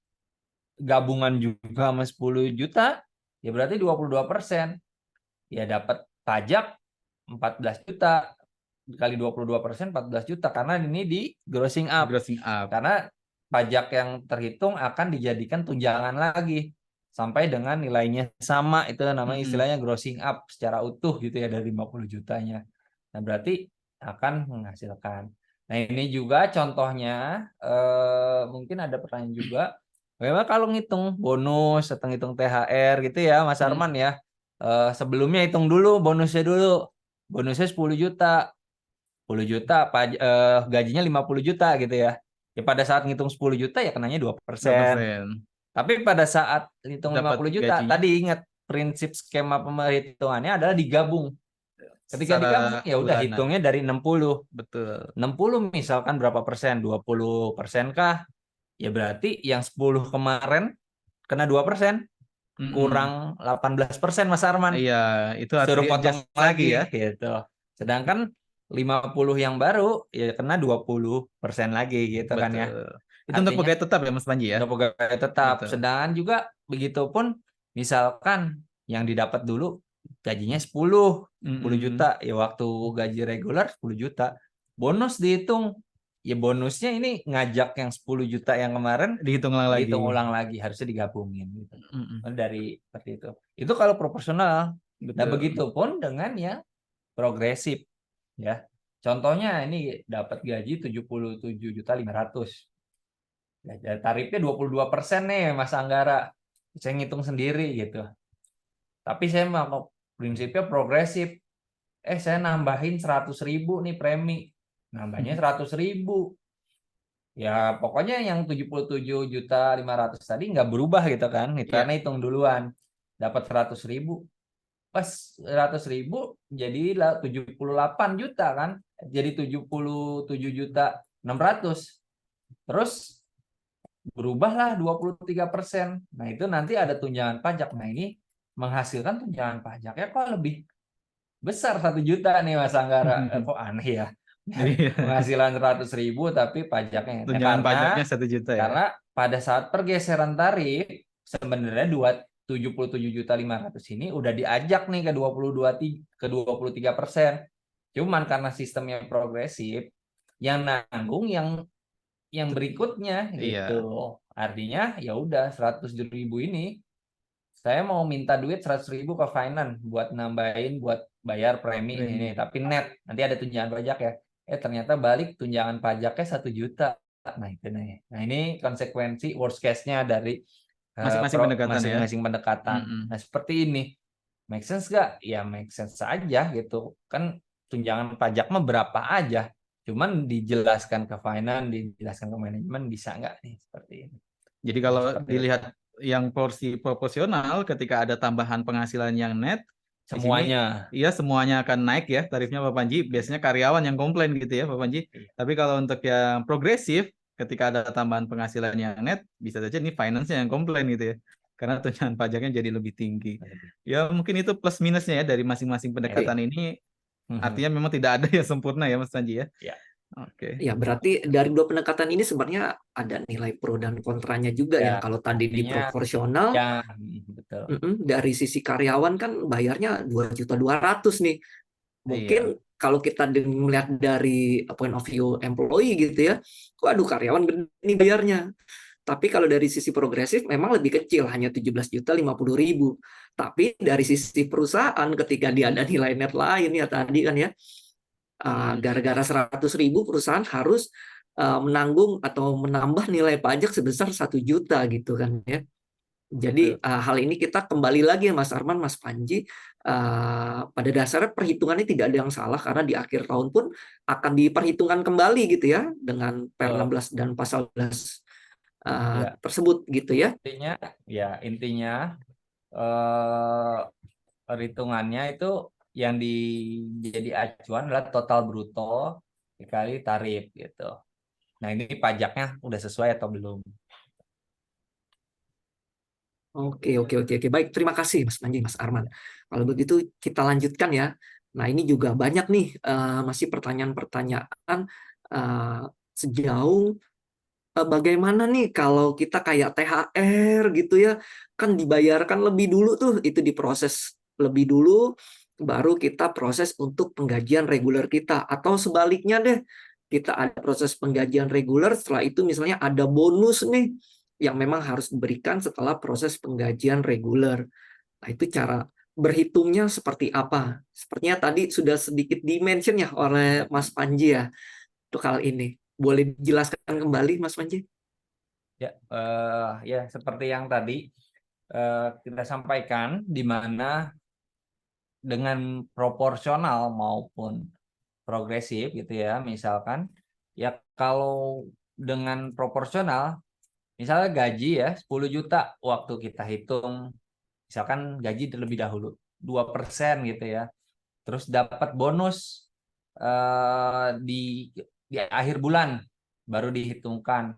gabungan juga sama 10 juta ya berarti 22%. Ya dapat pajak 14 juta kali 22% 14 juta karena ini di grossing up. Grossing up. Karena pajak yang terhitung akan dijadikan tunjangan lagi sampai dengan nilainya sama, itu namanya istilahnya grossing up secara utuh gitu ya dari 50 jutanya. Nah, berarti akan menghasilkan. Nah, ini juga contohnya mungkin ada pertanyaan juga. Bagaimana kalau ngitung bonus atau ngitung THR gitu ya, Mas Arman ya. Sebelumnya hitung dulu bonusnya dulu. Bonusnya 10 juta. 10 juta gajinya 50 juta gitu ya. Ya pada saat ngitung 10 juta ya kenanya 2%. Tapi pada saat hitung Dapat 50 juta gajinya tadi ingat prinsip skema perhitungannya adalah digabung. Ketika secara digabung ya udah bulanan. hitungnya dari 60. Betul. 60 misalkan berapa persen? 20% kah? Ya berarti yang 10 kemarin kena 2%. Kurang 18% Mas Arman. Iya, itu harus Suruh potong di-adjust lagi ya. gitu. Sedangkan 50 yang baru ya kena 20% lagi gitu kan ya. Betul. Itu untuk pegawai tetap ya Mas Panji ya? Untuk pegawai tetap. Betul. Sedangkan juga begitupun misalkan yang didapat dulu gajinya 10 juta ya waktu gaji reguler 10 juta. Bonus dihitung ya bonusnya ini ngajak yang 10 juta yang kemarin Dihitung ulang lagi. dihitung ulang lagi harusnya digabungin gitu. Dari seperti itu. Itu kalau proporsional. Nah, begitupun dengan yang progresif ya. Contohnya ini dapat gaji 77.500.000. Ya, tarifnya 22% nih Mas Anggara. Saya ngitung sendiri gitu. Tapi saya mau prinsipnya progresif. Saya nambahin 100.000 nih premi. Nambahnya 100.000. Ya pokoknya yang 77.500.000 tadi nggak berubah gitu kan. Karena hitung duluan. Dapat 100.000. Pas 100.000 jadi 78 juta kan. Jadi 77.600.000. Terus berubahlah 23%. Nah, itu nanti ada tunjangan pajak. Nah, ini menghasilkan tunjangan pajaknya kok lebih besar 1 juta nih Mas Anggara. Kok aneh ya? Iya. Penghasilan 100.000 tapi pajaknya. Nah, Tunjangan pajaknya 1 juta ya. karena pada saat pergeseran tarif sebenarnya 77.500.000 ini udah diajak nih ke 23%. Cuman karena sistemnya progresif, yang nanggung yang berikutnya Iya. gitu. Artinya ya udah 100.000 ini saya mau minta duit 100.000 ke finance buat nambahin buat bayar premi ini, tapi net nanti ada tunjangan pajak ya. Ternyata balik tunjangan pajaknya 1 juta. Nah, itu nih. Nah, ini konsekuensi worst case-nya dari Masing-masing pendekatan ya. masing-masing pendekatan. Nah, seperti ini. Make sense gak? Ya make sense aja gitu. Kan tunjangan pajak mah berapa aja. Cuman dijelaskan ke finance, dijelaskan ke manajemen, bisa nggak nih seperti ini. Jadi kalau Seperti dilihat yang porsi proporsional, ketika ada tambahan penghasilan yang net, di sini, semuanya. iya semuanya akan naik ya tarifnya Pak Panji. Biasanya karyawan yang komplain gitu ya Pak Panji. Tapi kalau untuk yang progresif, ketika ada tambahan penghasilan yang net, bisa saja ini finance-nya yang komplain gitu ya. Karena tunjangan pajaknya jadi lebih tinggi. Ya mungkin itu plus minusnya ya dari masing-masing pendekatan ini. Artinya memang tidak ada yang sempurna ya Mas Panji ya. Ya. Oke. Ya, berarti dari 2 pendekatan ini sebenarnya ada nilai pro dan kontranya juga Ya, yang kalau tadi di artinya proporsional, ya betul. dari sisi karyawan kan bayarnya 2.200.000 nih. Mungkin Iya. kalau kita melihat dari point of view employee gitu ya, waduh karyawan gede nih bayarnya. Tapi kalau dari sisi progresif memang lebih kecil, hanya 17.050.000. Tapi dari sisi perusahaan ketika dia ada nilai net lain ya tadi kan ya, gara-gara 100.000 perusahaan harus menanggung atau menambah nilai pajak sebesar 1 juta gitu kan ya. Jadi hal ini kita kembali lagi ya Mas Arman, Mas Panji, pada dasarnya perhitungannya tidak ada yang salah karena di akhir tahun pun akan diperhitungkan kembali gitu ya dengan Per 16 dan Pasal 11 tersebut gitu ya. Intinya perhitungannya itu yang jadi acuan adalah total bruto dikali tarif gitu. Nah, ini pajaknya udah sesuai atau belum? Oke. Baik, terima kasih Mas Panji, Mas Arman. Kalau begitu kita lanjutkan ya. Nah, ini juga banyak nih masih pertanyaan-pertanyaan sejauh bagaimana nih kalau kita kayak THR gitu ya, kan dibayarkan lebih dulu tuh, itu diproses lebih dulu, baru kita proses untuk penggajian reguler kita. Atau sebaliknya deh, kita ada proses penggajian reguler, setelah itu misalnya ada bonus nih, yang memang harus diberikan setelah proses penggajian reguler. Nah, itu cara berhitungnya seperti apa? Sepertinya tadi sudah sedikit di-mention ya oleh Mas Panji ya, untuk hal ini. Boleh dijelaskan kembali, Mas Panji? Ya, seperti yang tadi kita sampaikan, di mana dengan proporsional maupun progresif gitu ya, misalkan ya kalau dengan proporsional, misalnya gaji ya 10 juta waktu kita hitung, misalkan gaji terlebih dahulu 2% gitu ya, terus dapat bonus di akhir bulan baru dihitungkan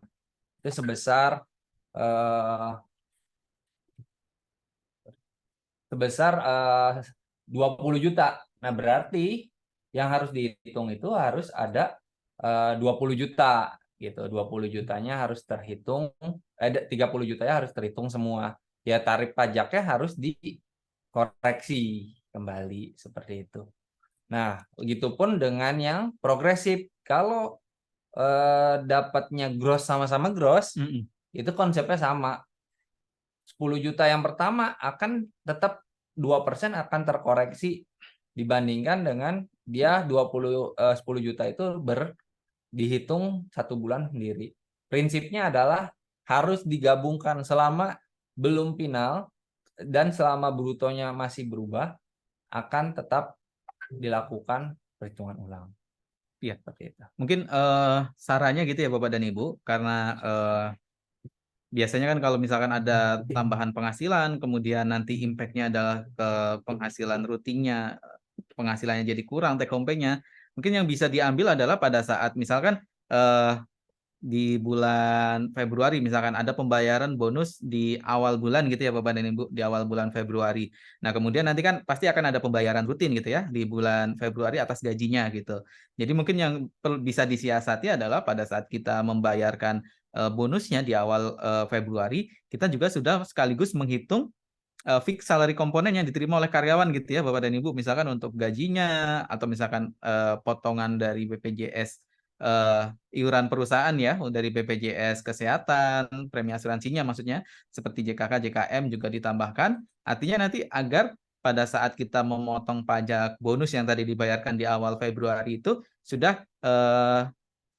itu sebesar 20 juta. Nah, berarti yang harus dihitung itu harus ada 20 juta gitu. 20 jutanya harus terhitung, 30 jutanya harus terhitung semua. Ya, tarif pajaknya harus dikoreksi kembali seperti itu. Nah, begitupun dengan yang progresif. Kalau dapatnya gross sama-sama gross, itu konsepnya sama. 10 juta yang pertama akan tetap 2% akan terkoreksi dibandingkan dengan dia 10 juta itu dihitung 1 bulan sendiri. Prinsipnya adalah harus digabungkan selama belum final dan selama brutonya masih berubah akan tetap dilakukan perhitungan ulang. Iya, seperti itu. Mungkin sarannya gitu ya Bapak dan Ibu, karena biasanya kan kalau misalkan ada tambahan penghasilan, kemudian nanti impact-nya adalah ke penghasilan rutinnya, penghasilannya jadi kurang, take home pay-nya. Mungkin yang bisa diambil adalah pada saat misalkan di bulan Februari, misalkan ada pembayaran bonus di awal bulan gitu ya Bapak dan Ibu, di awal bulan Februari. Nah, kemudian nanti kan pasti akan ada pembayaran rutin gitu ya di bulan Februari atas gajinya gitu. Jadi mungkin yang bisa disiasati adalah pada saat kita membayarkan bonusnya di awal Februari, kita juga sudah sekaligus menghitung fix salary komponen yang diterima oleh karyawan gitu ya Bapak dan Ibu, misalkan untuk gajinya atau misalkan potongan dari BPJS, iuran perusahaan ya, dari BPJS kesehatan, premi asuransinya maksudnya seperti JKK, JKM juga ditambahkan. Artinya nanti agar pada saat kita memotong pajak bonus yang tadi dibayarkan di awal Februari itu sudah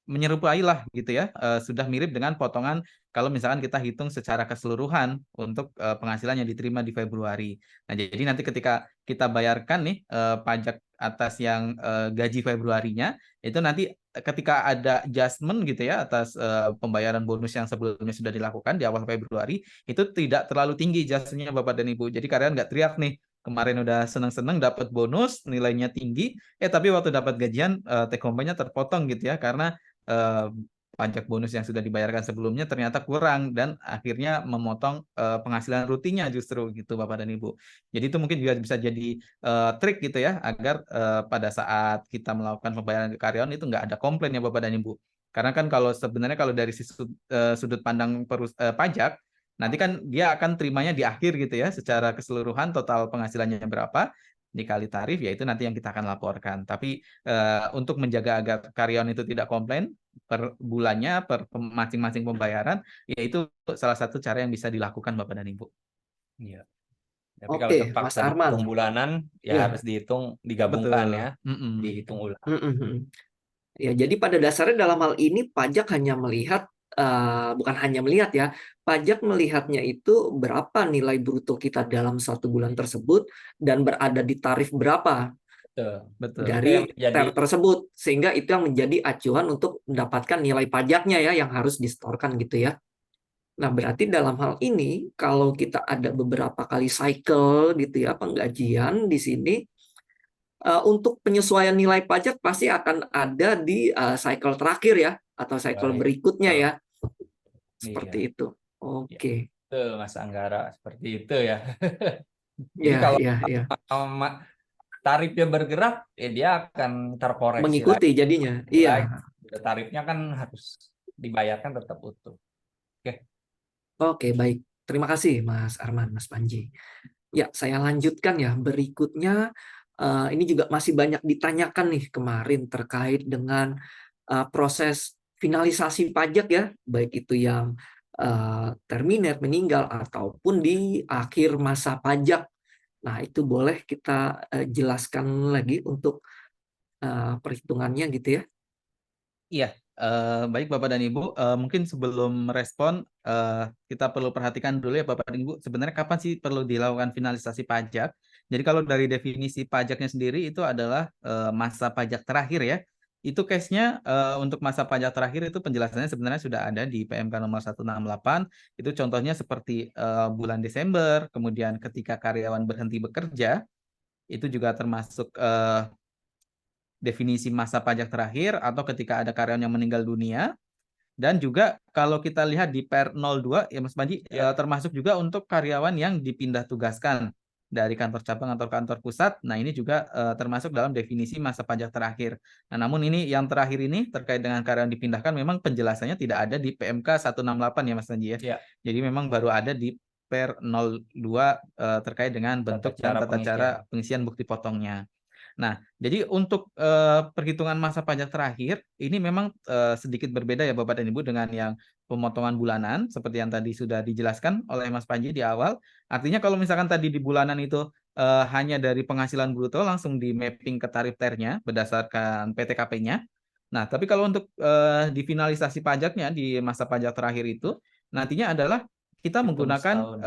menyerupai lah gitu ya, sudah mirip dengan potongan kalau misalkan kita hitung secara keseluruhan untuk penghasilan yang diterima di Februari. Nah, jadi nanti ketika kita bayarkan nih pajak atas yang gaji Februarinya, itu nanti ketika ada adjustment gitu ya atas pembayaran bonus yang sebelumnya sudah dilakukan di awal Februari, itu tidak terlalu tinggi adjustmentnya Bapak dan Ibu. Jadi karyawan nggak teriak nih, kemarin udah seneng-seneng dapat bonus, nilainya tinggi, tapi waktu dapat gajian take home pay-nya terpotong gitu ya, karena eh, pajak bonus yang sudah dibayarkan sebelumnya ternyata kurang dan akhirnya memotong penghasilan rutinnya justru gitu Bapak dan Ibu. Jadi itu mungkin juga bisa jadi trik gitu ya agar pada saat kita melakukan pembayaran ke karyawan itu nggak ada komplain ya Bapak dan Ibu. Karena kan kalau sebenarnya kalau dari sudut pandang pajak, nanti kan dia akan terimanya di akhir gitu ya, secara keseluruhan total penghasilannya berapa dikali tarif, ya itu nanti yang kita akan laporkan. Tapi untuk menjaga agar karyawan itu tidak komplain per bulannya, per masing-masing pembayaran, ya itu salah satu cara yang bisa dilakukan Bapak dan Ibu. Iya. Tapi kalau Oke, Mas terpaksa Arman. dihitung bulanan, ya Ya, harus dihitung, digabungkan Betul. ya, Mm-mm. dihitung ulang. Ya, jadi pada dasarnya dalam hal ini pajak hanya melihat, bukan hanya melihat ya, pajak melihatnya itu berapa nilai bruto kita dalam satu bulan tersebut dan berada di tarif berapa Betul. Betul. Itu yang dari menjadi tersebut, sehingga itu yang menjadi acuan untuk mendapatkan nilai pajaknya ya yang harus disetorkan gitu ya. Nah, berarti dalam hal ini kalau kita ada beberapa kali cycle gitu ya penggajian di sini, untuk penyesuaian nilai pajak pasti akan ada di cycle terakhir ya atau cycle baik. berikutnya ya, seperti Iya. itu. Ya, Oke. betul Mas Anggara, seperti itu ya. Jadi Ya, kalau ya, ya. tarifnya bergerak, ya dia akan terkoreksi Mengikuti lagi. jadinya. Iya. Tarifnya kan harus dibayarkan tetap utuh. Oke. Oke, baik. Terima kasih Mas Arman, Mas Panji. Ya, saya lanjutkan ya. Berikutnya, ini juga masih banyak ditanyakan nih kemarin terkait dengan proses finalisasi pajak ya, baik itu yang terminate, meninggal, ataupun di akhir masa pajak. Nah, itu boleh kita jelaskan lagi untuk perhitungannya gitu ya. Iya, baik Bapak dan Ibu. Mungkin sebelum merespon, kita perlu perhatikan dulu ya Bapak dan Ibu, sebenarnya kapan sih perlu dilakukan finalisasi pajak? Jadi kalau dari definisi pajaknya sendiri itu adalah masa pajak terakhir ya. Itu case-nya untuk masa pajak terakhir itu penjelasannya sebenarnya sudah ada di PMK nomor 168. Itu contohnya seperti bulan Desember, kemudian ketika karyawan berhenti bekerja, itu juga termasuk definisi masa pajak terakhir, atau ketika ada karyawan yang meninggal dunia. Dan juga kalau kita lihat di Per 02 ya Mas Panji, termasuk juga untuk karyawan yang dipindah tugaskan dari kantor cabang atau kantor pusat. Nah, ini juga termasuk dalam definisi masa pajak terakhir. Nah, namun ini yang terakhir ini terkait dengan karyawan dipindahkan memang penjelasannya tidak ada di PMK 168 ya Mas Panji ya. Ya. Jadi memang baru ada di Per 02 terkait dengan bentuk dan tata cara pengisian bukti potongnya. Nah, jadi untuk perhitungan masa pajak terakhir ini memang sedikit berbeda ya Bapak dan Ibu dengan yang pemotongan bulanan seperti yang tadi sudah dijelaskan oleh Mas Panji di awal. Artinya kalau misalkan tadi di bulanan itu hanya dari penghasilan bruto langsung di mapping ke tarif ternya berdasarkan PTKP-nya. Nah, tapi kalau untuk di finalisasi pajaknya di masa pajak terakhir itu nantinya adalah kita menggunakan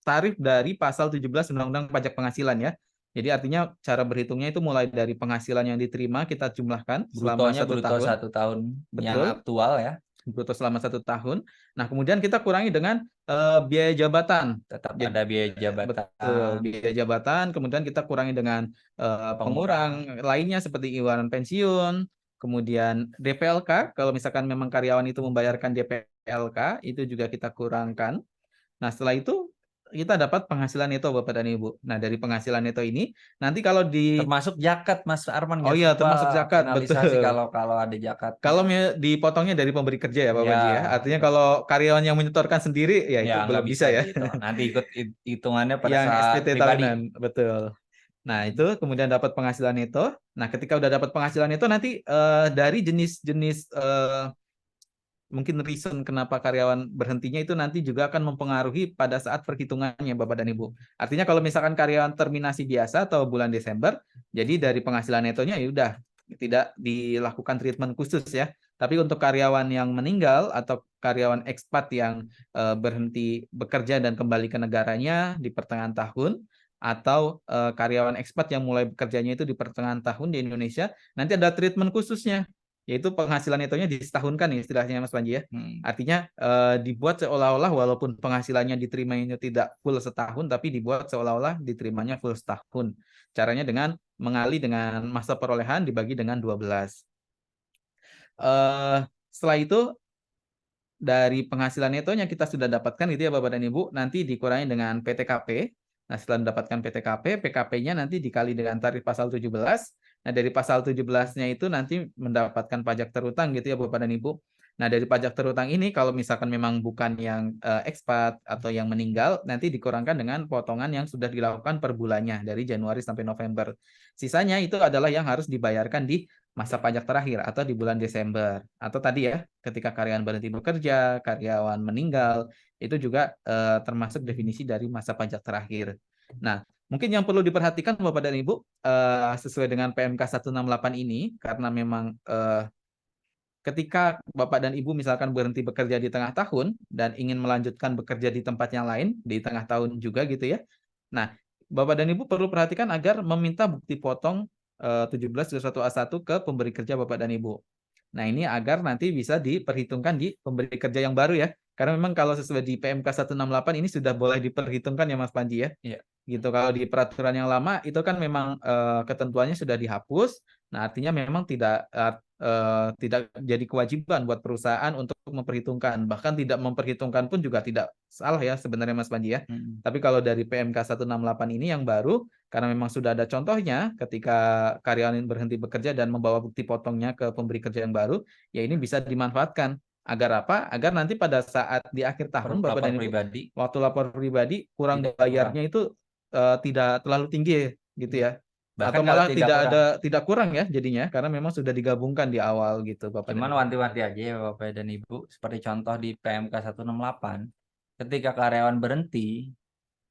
tarif dari pasal 17 Undang-Undang Pajak Penghasilan ya. Jadi artinya cara berhitungnya itu mulai dari penghasilan yang diterima kita jumlahkan selama brutonya 1 bruto tahun. 1 tahun yang Betul. aktual ya. Bruto selama 1 tahun. Nah, kemudian kita kurangi dengan biaya jabatan. Tetap ada biaya jabatan. Betul, biaya jabatan. Kemudian kita kurangi dengan pengurang lainnya seperti iuran pensiun, Kemudian DPLK, kalau misalkan memang karyawan itu membayarkan DPLK, itu juga kita kurangkan. Nah, setelah itu kita dapat penghasilan neto Bapak dan Ibu. Nah, dari penghasilan neto ini nanti kalau di Termasuk zakat Mas Arman, Oh nggak iya, lupa termasuk zakat, finalisasi betul. kalau ada zakatnya. Kalau dipotongnya dari pemberi kerja ya Pak Ya, Panji ya. Artinya kalau karyawan yang menyetorkan sendiri ya itu ya nggak belum bisa bisa ya. gitu. Nanti ikut hitungannya pada Yang saat SPT pribadi. tahunan, betul. Nah, itu kemudian dapat penghasilan neto. Nah, ketika udah dapat penghasilan neto nanti dari jenis-jenis mungkin reason kenapa karyawan berhentinya itu nanti juga akan mempengaruhi pada saat perhitungannya Bapak dan Ibu. Artinya kalau misalkan karyawan terminasi biasa atau bulan Desember, jadi dari penghasilan netonya ya udah tidak dilakukan treatment khusus ya. Tapi untuk karyawan yang meninggal atau karyawan ekspat yang berhenti bekerja dan kembali ke negaranya di pertengahan tahun atau karyawan ekspat yang mulai bekerjanya itu di pertengahan tahun di Indonesia, nanti ada treatment khususnya yaitu penghasilan netonya disetahunkan nih istilahnya Mas Panji ya. Artinya dibuat seolah-olah walaupun penghasilannya diterimanya tidak full setahun, tapi dibuat seolah-olah diterimanya full setahun. Caranya dengan mengali dengan masa perolehan dibagi dengan 12. Setelah itu dari penghasilan netonya kita sudah dapatkan itu ya Bapak dan Ibu, nanti dikurangi dengan PTKP. Nah, setelah mendapatkan PTKP, PKP-nya nanti dikali dengan tarif pasal 17. Nah, dari pasal 17-nya itu nanti mendapatkan pajak terutang gitu ya Bapak dan Ibu. Nah, dari pajak terutang ini kalau misalkan memang bukan yang ekspat atau yang meninggal, nanti dikurangkan dengan potongan yang sudah dilakukan per bulannya dari Januari sampai November. Sisanya itu adalah yang harus dibayarkan di masa pajak terakhir atau di bulan Desember. Atau tadi ya, ketika karyawan berhenti bekerja, karyawan meninggal, itu juga termasuk definisi dari masa pajak terakhir. Nah, mungkin yang perlu diperhatikan Bapak dan Ibu, sesuai dengan PMK 168 ini, karena memang ketika Bapak dan Ibu misalkan berhenti bekerja di tengah tahun dan ingin melanjutkan bekerja di tempat yang lain di tengah tahun juga gitu ya. Nah, Bapak dan Ibu perlu perhatikan agar meminta bukti potong 17-21A1 ke pemberi kerja Bapak dan Ibu. Nah, ini agar nanti bisa diperhitungkan di pemberi kerja yang baru ya. Karena memang kalau sesuai di PMK 168 ini sudah boleh diperhitungkan ya Mas Panji ya. Iya. Gitu. Kalau di peraturan yang lama itu kan memang ketentuannya sudah dihapus. Nah, artinya memang tidak jadi kewajiban buat perusahaan untuk memperhitungkan. Bahkan tidak memperhitungkan pun juga tidak salah ya sebenarnya Mas Panji ya. Tapi kalau dari PMK 168 ini yang baru, karena memang sudah ada contohnya ketika karyawan berhenti bekerja dan membawa bukti potongnya ke pemberi kerja yang baru, ya ini bisa dimanfaatkan. Agar apa? Agar nanti pada saat di akhir tahun Bapak dan Ibu, pribadi waktu lapor pribadi kurang Tidak bayarnya itu tidak terlalu tinggi gitu ya. bahkan Atau kalau malah tidak tidak kurang ya jadinya karena memang sudah digabungkan di awal gitu Bapak dan Cuman Ibu. wanti-wanti aja ya Bapak dan Ibu, seperti contoh di PMK 168, ketika karyawan berhenti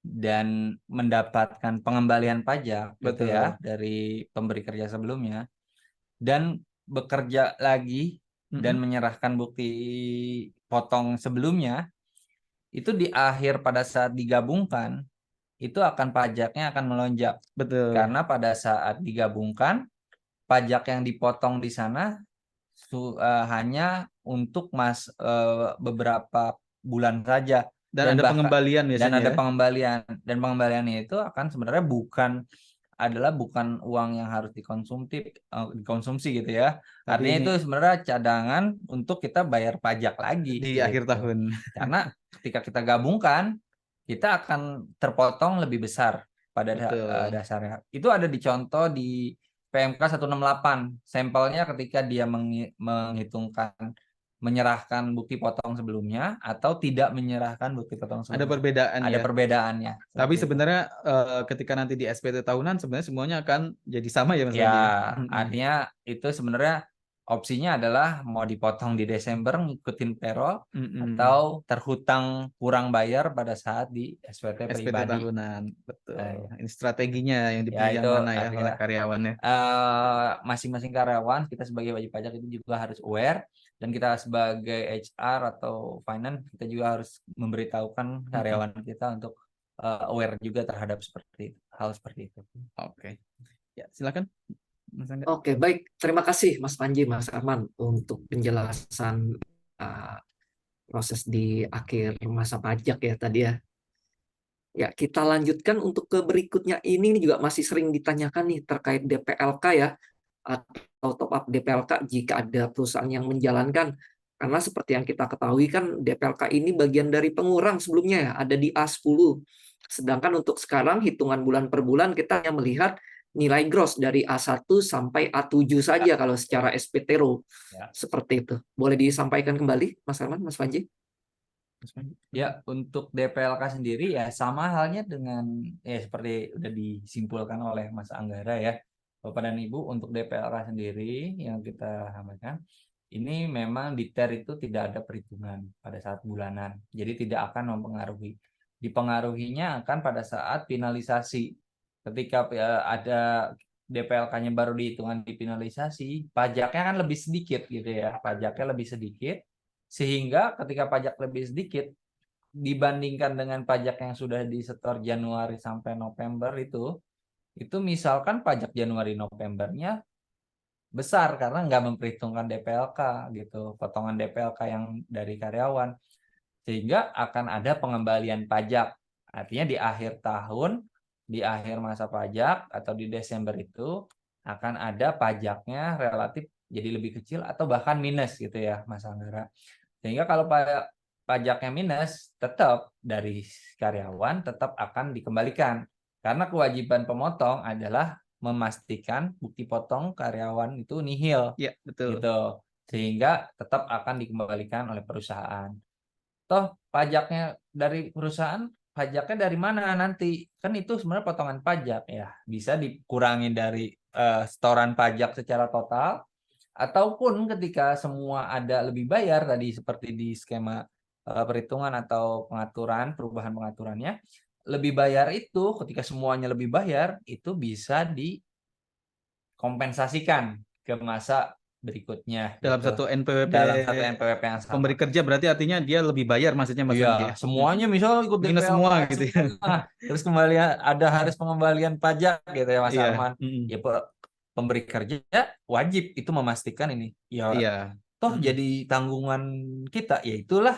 dan mendapatkan pengembalian pajak gitu Betul. ya dari pemberi kerja sebelumnya dan bekerja lagi dan menyerahkan bukti potong sebelumnya, itu di akhir pada saat digabungkan itu akan pajaknya akan melonjak. Betul. Karena pada saat digabungkan pajak yang dipotong di sana hanya untuk beberapa bulan saja Dan ada pengembalian dan biasanya ada ya. pengembalian dan pengembaliannya itu akan sebenarnya bukan uang yang harus dikonsumsi gitu ya. Tapi Artinya ini itu sebenarnya cadangan untuk kita bayar pajak lagi di gitu. akhir tahun. Karena ketika kita gabungkan kita akan terpotong lebih besar pada Betul. dasarnya. Itu ada dicontoh di PMK 168. Sampelnya ketika dia menyerahkan bukti potong sebelumnya atau tidak menyerahkan bukti potong sebelumnya. Ada perbedaan Ada ya. perbedaannya. Tapi Seperti itu. sebenarnya ketika nanti di SPT tahunan sebenarnya semuanya akan jadi sama ya Mas Ya, Andi ya. artinya itu sebenarnya opsinya adalah mau dipotong di Desember ngikutin payroll atau terhutang kurang bayar pada saat di SPT SPT pribadi. tahunan. Betul. Ini strateginya yang Ya, dipilih yang itu mana ya artinya oleh karyawannya. masing-masing karyawan kita sebagai wajib pajak itu juga harus aware, dan kita sebagai HR atau finance kita juga harus memberitahukan karyawan kita untuk aware juga terhadap hal seperti itu. Oke. Ya, silakan. Mas Angga. Oke, baik. Terima kasih Mas Panji, Mas Arman untuk penjelasan proses di akhir masa pajak ya tadi ya. Ya, kita lanjutkan untuk ke berikutnya ini juga masih sering ditanyakan nih terkait DPLK ya. atau top up DPLK jika ada perusahaan yang menjalankan. Karena seperti yang kita ketahui kan DPLK ini bagian dari pengurang sebelumnya ya, ada di A10. Sedangkan untuk sekarang hitungan bulan per bulan kita hanya melihat nilai gross dari A1 sampai A7 saja kalau secara SPTRO. Ya. Seperti itu. Boleh disampaikan kembali Mas Arman, Mas Panji? Ya, untuk DPLK sendiri ya sama halnya dengan ya seperti udah disimpulkan oleh Mas Anggara ya. Bapak dan Ibu, untuk DPLK sendiri yang kita sampaikan, ini memang di TER itu tidak ada perhitungan pada saat bulanan. Jadi tidak akan mempengaruhi. Dipengaruhinya akan pada saat finalisasi. Ketika ada DPLK-nya baru dihitungan di finalisasi, pajaknya kan lebih sedikit gitu ya. Pajaknya lebih sedikit. Sehingga ketika pajak lebih sedikit dibandingkan dengan pajak yang sudah disetor Januari sampai November itu misalkan pajak Januari Novembernya besar karena nggak memperhitungkan DPLK gitu, potongan DPLK yang dari karyawan, sehingga akan ada pengembalian pajak. Artinya di akhir tahun, di akhir masa pajak atau di Desember itu akan ada pajaknya relatif jadi lebih kecil atau bahkan minus gitu ya Mas Anggara. Sehingga kalau pajaknya minus, tetap dari karyawan tetap akan dikembalikan. Karena kewajiban pemotong adalah memastikan bukti potong karyawan itu nihil. Ya, betul. Gitu. Sehingga tetap akan dikembalikan oleh perusahaan. Toh pajaknya dari perusahaan, pajaknya dari mana nanti? Kan itu sebenarnya potongan pajak ya. Bisa dikurangi dari setoran pajak secara total, ataupun ketika semua ada lebih bayar tadi seperti di skema perhitungan atau pengaturan, perubahan pengaturannya, lebih bayar itu ketika semuanya lebih bayar itu bisa dikompensasikan ke masa berikutnya Dalam gitu. satu NPWP Dalam satu NPWP yang sama. pemberi kerja berarti artinya dia lebih bayar maksudnya Mas Panji Iya, ya? semuanya misal ikut Minus DPLK semua gitu ya. semua. Terus kembalian ada harus pengembalian pajak gitu ya Mas Iya. Arman. Ya pemberi kerja wajib itu memastikan ini. Ya Iya. toh jadi tanggungan kita, ya itulah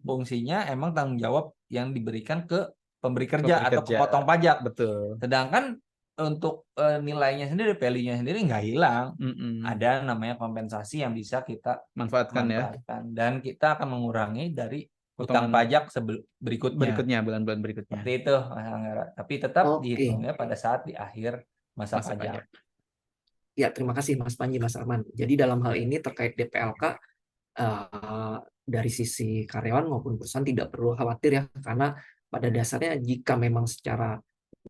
fungsinya emang tanggung jawab yang diberikan ke pemberi kerja atau ke potong pajak. Betul. Sedangkan untuk nilainya sendiri, value-nya sendiri nggak hilang. Ada namanya kompensasi yang bisa kita manfaatkan ya. Dan kita akan mengurangi dari utang pajak berikutnya. Bulan-bulan berikutnya. Seperti itu Mas Anggara. Tapi tetap dihitungnya pada saat di akhir masa pajak. Ya, terima kasih Mas Panji, Mas Arman. Jadi dalam hal ini terkait DPLK, dari sisi karyawan maupun perusahaan tidak perlu khawatir ya, karena pada dasarnya jika memang secara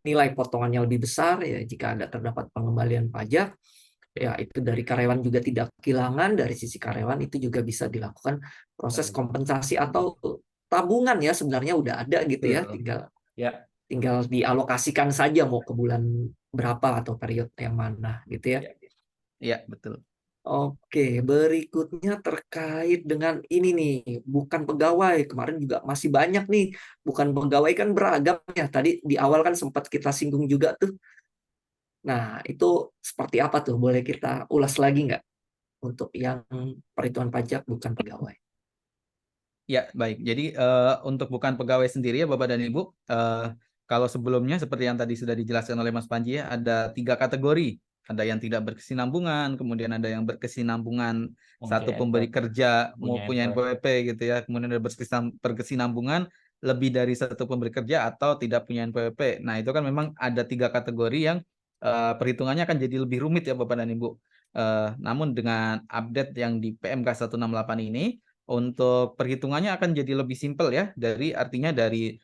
nilai potongannya lebih besar, ya jika ada terdapat pengembalian pajak, ya itu dari karyawan juga tidak kehilangan, dari sisi karyawan itu juga bisa dilakukan proses kompensasi atau tabungan ya, sebenarnya udah ada gitu ya, tinggal dialokasikan saja mau ke bulan berapa atau periode yang mana gitu ya. Iya, betul. Oke, berikutnya terkait dengan ini nih, bukan pegawai. Kemarin juga masih banyak nih, bukan pegawai kan beragam ya. Tadi di awal kan sempat kita singgung juga tuh. Nah, itu seperti apa tuh? Boleh kita ulas lagi nggak untuk yang perhitungan pajak bukan pegawai? Ya, baik. Jadi untuk bukan pegawai sendiri ya Bapak dan Ibu, kalau sebelumnya seperti yang tadi sudah dijelaskan oleh Mas Panji ya, ada 3 kategori. Ada yang tidak berkesinambungan, kemudian ada yang berkesinambungan satu pemberi kerja mau punya NPWP gitu ya, kemudian ada berkesinambungan lebih dari satu pemberi kerja atau tidak punya NPWP. Nah, itu kan memang ada 3 kategori yang perhitungannya akan jadi lebih rumit ya Bapak dan Ibu. Namun dengan update yang di PMK 168 ini, untuk perhitungannya akan jadi lebih simpel ya, artinya dari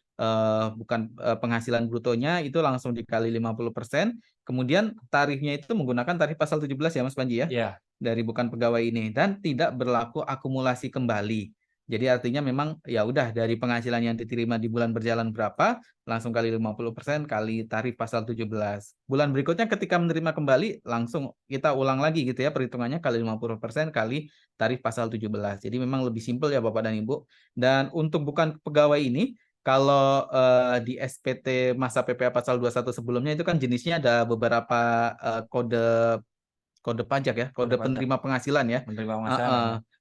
bukan penghasilan brutonya itu langsung dikali 50%, kemudian tarifnya itu menggunakan tarif pasal 17 ya Mas Panji ya, dari bukan pegawai ini, dan tidak berlaku akumulasi kembali. Jadi artinya memang ya udah dari penghasilan yang diterima di bulan berjalan berapa, langsung kali 50% kali tarif pasal 17. Bulan berikutnya ketika menerima kembali, langsung kita ulang lagi gitu ya perhitungannya kali 50% kali tarif pasal 17. Jadi memang lebih simpel ya Bapak dan Ibu. Dan untuk bukan pegawai ini, kalau di SPT masa PPh pasal 21 sebelumnya itu kan jenisnya ada beberapa kode pajak ya, kode penerima penghasilan ya.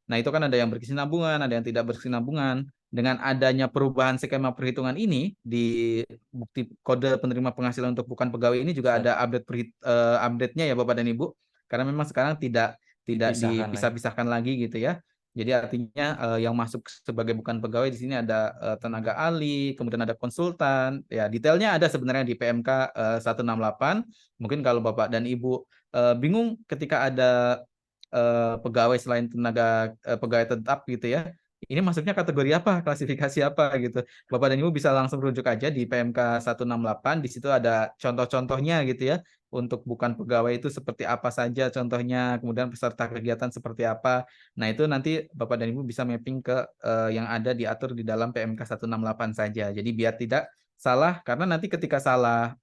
Nah, itu kan ada yang berkesinambungan, ada yang tidak berkesinambungan. Dengan adanya perubahan skema perhitungan ini di bukti kode penerima penghasilan untuk bukan pegawai ini juga ada update-nya ya Bapak dan Ibu. karena memang sekarang tidak Dipisahkan lagi. dipisah-pisahkan lagi gitu ya. Jadi artinya yang masuk sebagai bukan pegawai di sini ada tenaga ahli, kemudian ada konsultan. Ya, detailnya ada sebenarnya di PMK 168. Mungkin kalau Bapak dan Ibu bingung ketika ada pegawai selain tenaga pegawai tetap gitu ya. Ini masuknya kategori apa, klasifikasi apa gitu. Bapak dan Ibu bisa langsung rujuk aja di PMK 168, di situ ada contoh-contohnya gitu ya. Untuk bukan pegawai itu seperti apa saja contohnya, kemudian peserta kegiatan seperti apa. Nah, itu nanti Bapak dan Ibu bisa mapping ke yang ada diatur di dalam PMK 168 saja. Jadi biar tidak salah, karena nanti ketika salah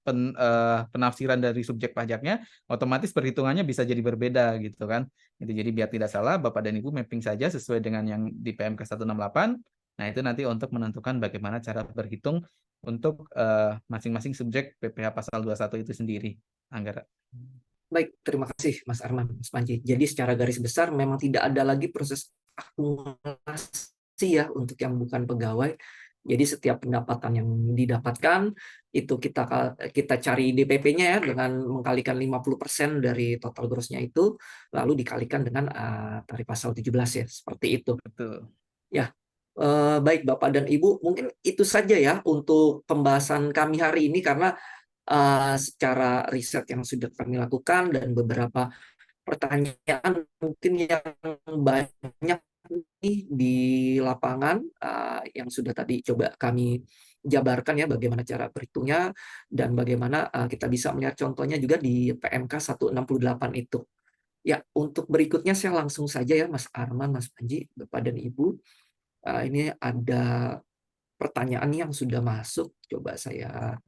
penafsiran dari subjek pajaknya, otomatis perhitungannya bisa jadi berbeda gitu kan. Jadi biar tidak salah, Bapak dan Ibu mapping saja sesuai dengan yang di PMK 168. Nah, itu nanti untuk menentukan bagaimana cara berhitung untuk masing-masing subjek PPh pasal 21 itu sendiri. Anggara. Baik, terima kasih Mas Arman, Mas Panji. Jadi secara garis besar memang tidak ada lagi proses akumulasi ya untuk yang bukan pegawai. Jadi setiap pendapatan yang didapatkan itu kita cari DPP-nya ya dengan mengkalikan 50% dari total gross-nya itu, lalu dikalikan dengan tarif pasal 17 ya, seperti itu. Betul. Ya, baik Bapak dan Ibu, mungkin itu saja ya untuk pembahasan kami hari ini, karena secara riset yang sudah kami lakukan dan beberapa pertanyaan mungkin yang banyak nih di lapangan yang sudah tadi coba kami jabarkan ya, bagaimana cara berhitungnya dan bagaimana kita bisa melihat contohnya juga di PMK 168 itu. Ya, untuk berikutnya saya langsung saja ya Mas Arman, Mas Panji, Bapak dan Ibu. Ini ada pertanyaan yang sudah masuk, coba saya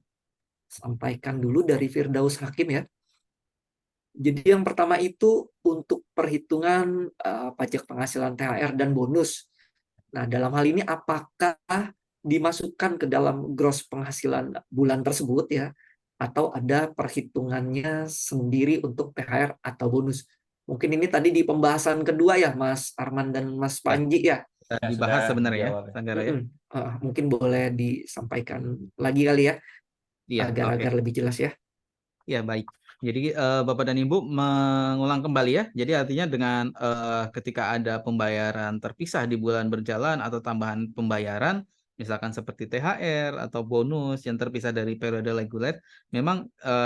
sampaikan dulu dari Firdaus Hakim ya. Jadi yang pertama itu untuk perhitungan pajak penghasilan THR dan bonus. Nah, dalam hal ini apakah dimasukkan ke dalam gross penghasilan bulan tersebut ya, atau ada perhitungannya sendiri untuk THR atau bonus? Mungkin ini tadi di pembahasan kedua ya, Mas Arman dan Mas Ya, Panji ya. dibahas Sudah sebenarnya ya, dijawab ya. Sanggara ya. Mungkin boleh disampaikan lagi kali ya, Iya, oke. agar lebih jelas ya. Ya, baik. Jadi Bapak dan Ibu mengulang kembali ya. Jadi artinya dengan ketika ada pembayaran terpisah di bulan berjalan atau tambahan pembayaran, misalkan seperti THR atau bonus yang terpisah dari periode reguler, memang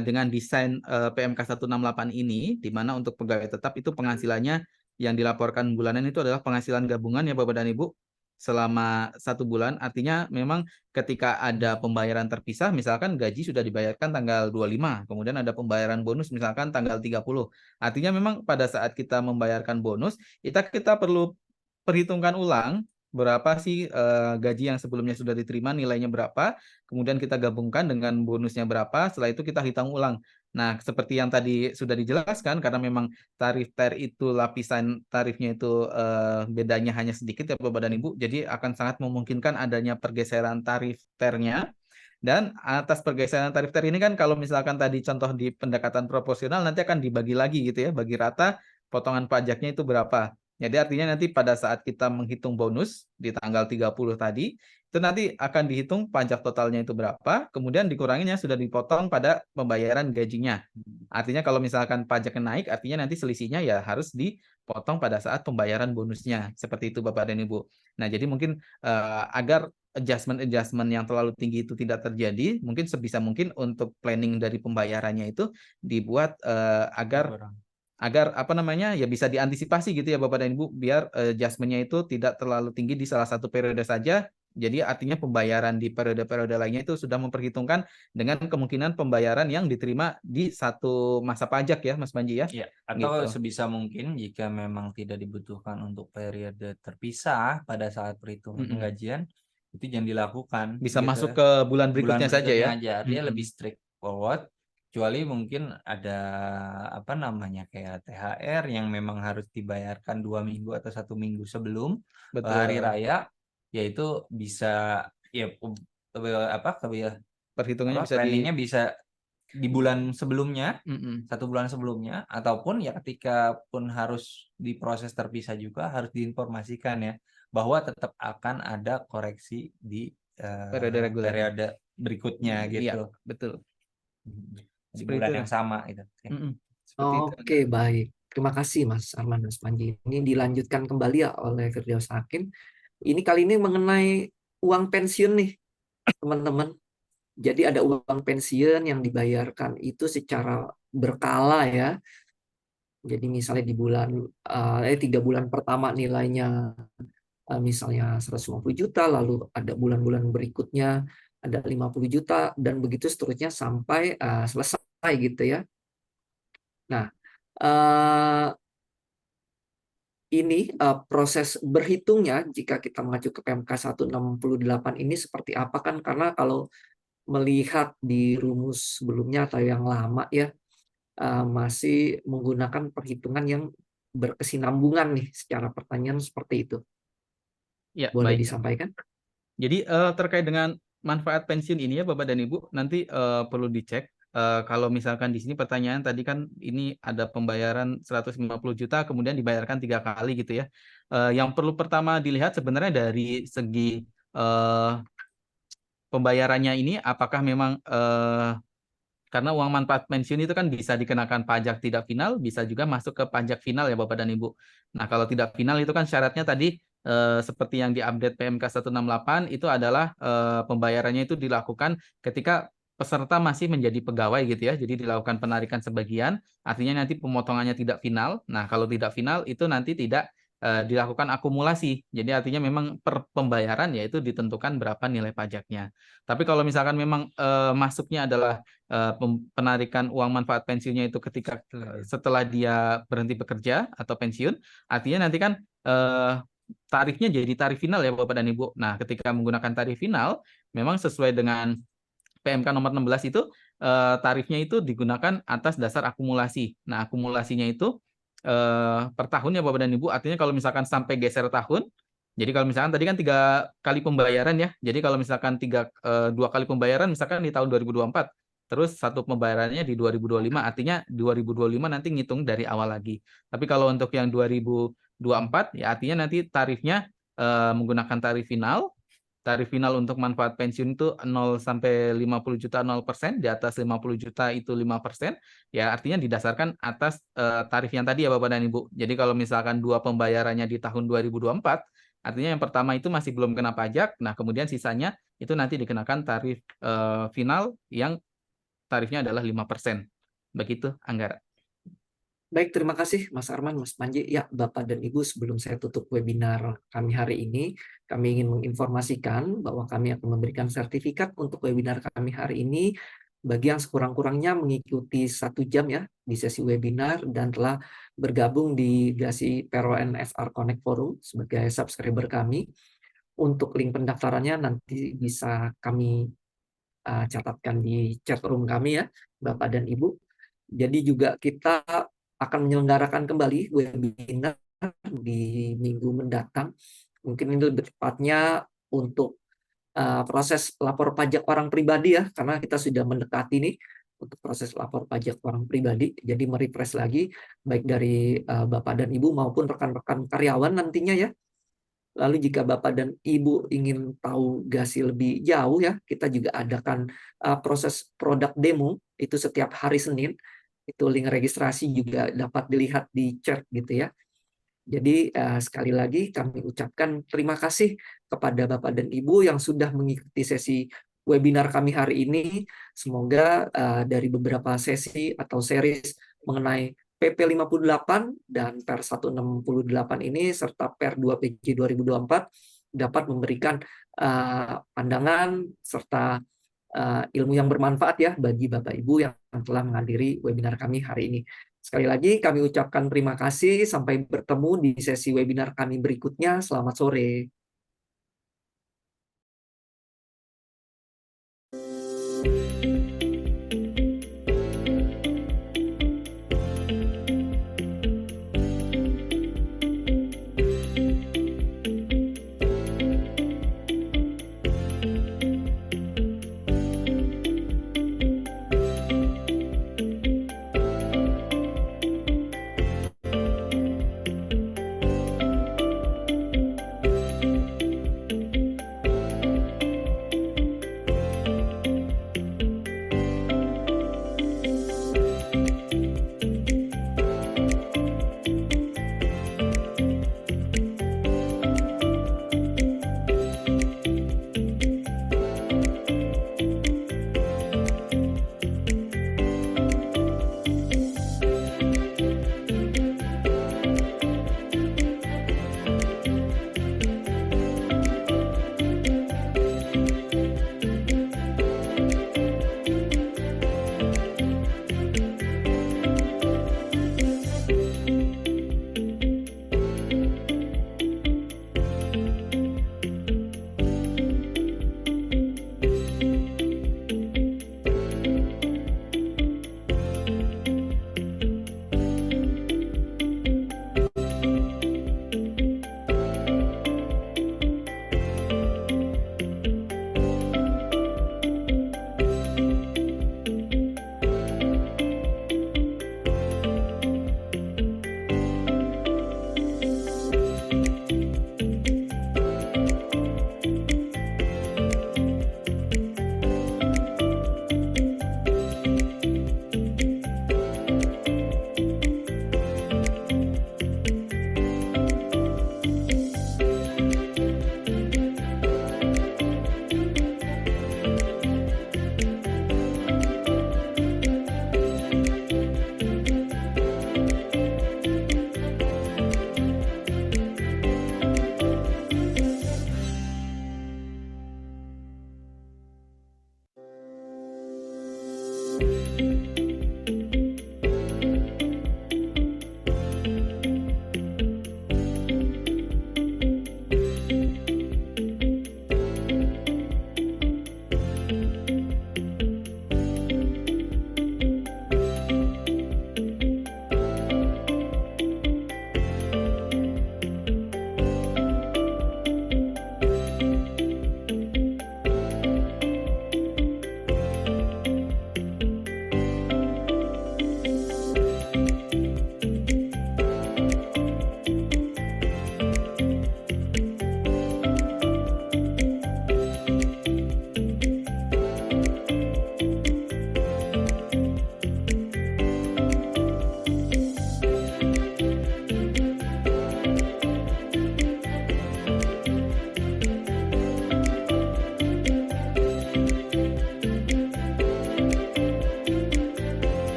dengan desain PMK 168 ini, di mana untuk pegawai tetap itu penghasilannya yang dilaporkan bulanan itu adalah penghasilan gabungan ya Bapak dan Ibu selama 1 bulan. Artinya memang ketika ada pembayaran terpisah, misalkan gaji sudah dibayarkan tanggal 25, kemudian ada pembayaran bonus misalkan tanggal 30. Artinya memang pada saat kita membayarkan bonus, kita perlu perhitungkan ulang berapa sih gaji yang sebelumnya sudah diterima, nilainya berapa, kemudian kita gabungkan dengan bonusnya berapa, setelah itu kita hitung ulang. Nah, seperti yang tadi sudah dijelaskan, karena memang tarif TER itu lapisan tarifnya itu bedanya hanya sedikit ya Bapak dan Ibu, jadi akan sangat memungkinkan adanya pergeseran tarif TER-nya. Dan atas pergeseran tarif TER ini kan kalau misalkan tadi contoh di pendekatan proporsional nanti akan dibagi lagi gitu ya, bagi rata potongan pajaknya itu berapa. Jadi artinya nanti pada saat kita menghitung bonus di tanggal 30 tadi, itu nanti akan dihitung pajak totalnya itu berapa, kemudian dikuranginya sudah dipotong pada pembayaran gajinya. Artinya kalau misalkan pajaknya naik, artinya nanti selisihnya ya harus dipotong pada saat pembayaran bonusnya. Seperti itu Bapak dan Ibu. Nah, jadi mungkin agar adjustment yang terlalu tinggi itu tidak terjadi, mungkin sebisa mungkin untuk planning dari pembayarannya itu dibuat agar apa namanya ya bisa diantisipasi gitu ya Bapak dan Ibu, biar adjustment-nya itu tidak terlalu tinggi di salah satu periode saja. Jadi artinya pembayaran di periode-periode lainnya itu sudah memperhitungkan dengan kemungkinan pembayaran yang diterima di satu masa pajak ya Mas Panji ya. Ya, atau Gitu. sebisa mungkin jika memang tidak dibutuhkan untuk periode terpisah pada saat perhitungan penggajian, itu jangan dilakukan. Bisa gitu. masuk ke bulan berikutnya saja ya. aja, artinya lebih strict forward. Kecuali mungkin ada apa namanya kayak THR yang memang harus dibayarkan 2 minggu atau 1 minggu sebelum hari Betul. raya, yaitu bisa ya Perhitungannya bisa planningnya bisa di bulan sebelumnya, Mm-mm. 1 bulan sebelumnya, ataupun ya ketika pun harus diproses terpisah juga harus diinformasikan ya bahwa tetap akan ada koreksi di Periode reguler. periode berikutnya Iya, gitu. betul. Di Seperti bulan itu. yang sama gitu. Mm-mm. Seperti itu. Oke, baik. Terima kasih Mas Arman Mas Panji. Ini dilanjutkan kembali ya oleh Firdaus Hakim. Ini kali ini mengenai uang pensiun nih, teman-teman. Jadi ada uang pensiun yang dibayarkan itu secara berkala ya. Jadi misalnya di 3 bulan pertama nilainya misalnya 150 juta, lalu ada bulan-bulan berikutnya ada 50 juta, dan begitu seterusnya sampai selesai gitu ya. Nah, eh, ini proses berhitungnya jika kita mengacu ke PMK 168 ini seperti apa kan? Karena kalau melihat di rumus sebelumnya atau yang lama ya, masih menggunakan perhitungan yang berkesinambungan nih secara pertanyaan seperti itu. Ya, Boleh baik. disampaikan? Jadi terkait dengan manfaat pensiun ini ya Bapak dan Ibu, nanti perlu dicek. Kalau misalkan di sini pertanyaan tadi kan ini ada pembayaran 150 juta kemudian dibayarkan 3 kali gitu ya. Yang perlu pertama dilihat sebenarnya dari segi pembayarannya ini apakah memang karena uang manfaat pensiun itu kan bisa dikenakan pajak tidak final, bisa juga masuk ke pajak final ya Bapak dan Ibu. Nah, kalau tidak final itu kan syaratnya tadi seperti yang diupdate PMK 168 itu adalah pembayarannya itu dilakukan ketika peserta masih menjadi pegawai gitu ya. Jadi dilakukan penarikan sebagian, artinya nanti pemotongannya tidak final. Nah, kalau tidak final itu nanti tidak dilakukan akumulasi. Jadi artinya memang per pembayaran yaitu ditentukan berapa nilai pajaknya. Tapi kalau misalkan memang masuknya adalah penarikan uang manfaat pensiunnya itu ketika setelah dia berhenti bekerja atau pensiun, artinya nanti kan tarifnya jadi tarif final ya Bapak dan Ibu. Nah, ketika menggunakan tarif final, memang sesuai dengan PMK nomor 16 itu tarifnya itu digunakan atas dasar akumulasi. Nah, akumulasinya itu per tahun ya Bapak dan Ibu. Artinya kalau misalkan sampai geser tahun, jadi kalau misalkan tadi kan 3 kali pembayaran ya. Jadi kalau misalkan 2 kali pembayaran misalkan di tahun 2024, terus satu pembayarannya di 2025, artinya 2025 nanti ngitung dari awal lagi. Tapi kalau untuk yang 2024 ya artinya nanti tarifnya menggunakan tarif final. Tarif final untuk manfaat pensiun itu 0 sampai 50 juta 0%, di atas 50 juta itu 5%, ya artinya didasarkan atas tarif yang tadi ya Bapak dan Ibu. Jadi kalau misalkan 2 pembayarannya di tahun 2024, artinya yang pertama itu masih belum kena pajak, nah kemudian sisanya itu nanti dikenakan tarif final yang tarifnya adalah 5%. Begitu, Anggara. Baik, terima kasih Mas Arman, Mas Panji. Ya, Bapak dan Ibu, sebelum saya tutup webinar kami hari ini, kami ingin menginformasikan bahwa kami akan memberikan sertifikat untuk webinar kami hari ini bagi yang sekurang-kurangnya mengikuti 1 jam ya di sesi webinar dan telah bergabung di Gasi PRON FR Connect Forum sebagai subscriber kami. Untuk link pendaftarannya nanti bisa kami catatkan di chat room kami ya, Bapak dan Ibu. Jadi juga kita akan menyelenggarakan kembali webinar di minggu mendatang. Mungkin ini lebih tepatnya untuk proses lapor pajak orang pribadi ya, karena kita sudah mendekati nih untuk proses lapor pajak orang pribadi. Jadi merefresh lagi baik dari Bapak dan Ibu maupun rekan-rekan karyawan nantinya ya. Lalu jika Bapak dan Ibu ingin tahu Gasi lebih jauh ya, kita juga adakan proses produk demo itu setiap hari Senin. Itu link registrasi juga dapat dilihat di chat gitu ya. Jadi sekali lagi kami ucapkan terima kasih kepada Bapak dan Ibu yang sudah mengikuti sesi webinar kami hari ini. Semoga dari beberapa sesi atau series mengenai PP 58 dan Per 168 ini serta Per 2 PJ 2024 dapat memberikan pandangan serta ilmu yang bermanfaat ya bagi Bapak Ibu yang telah menghadiri webinar kami hari ini. Sekali lagi kami ucapkan terima kasih. Sampai bertemu di sesi webinar kami berikutnya. Selamat sore.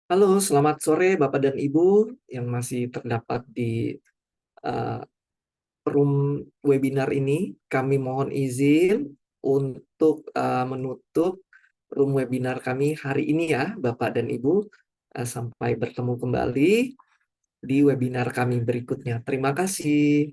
Halo, selamat sore Bapak dan Ibu yang masih terdapat di uh, room webinar ini. Kami mohon izin untuk menutup room webinar kami hari ini ya, Bapak dan Ibu. Sampai bertemu kembali di webinar kami berikutnya. Terima kasih.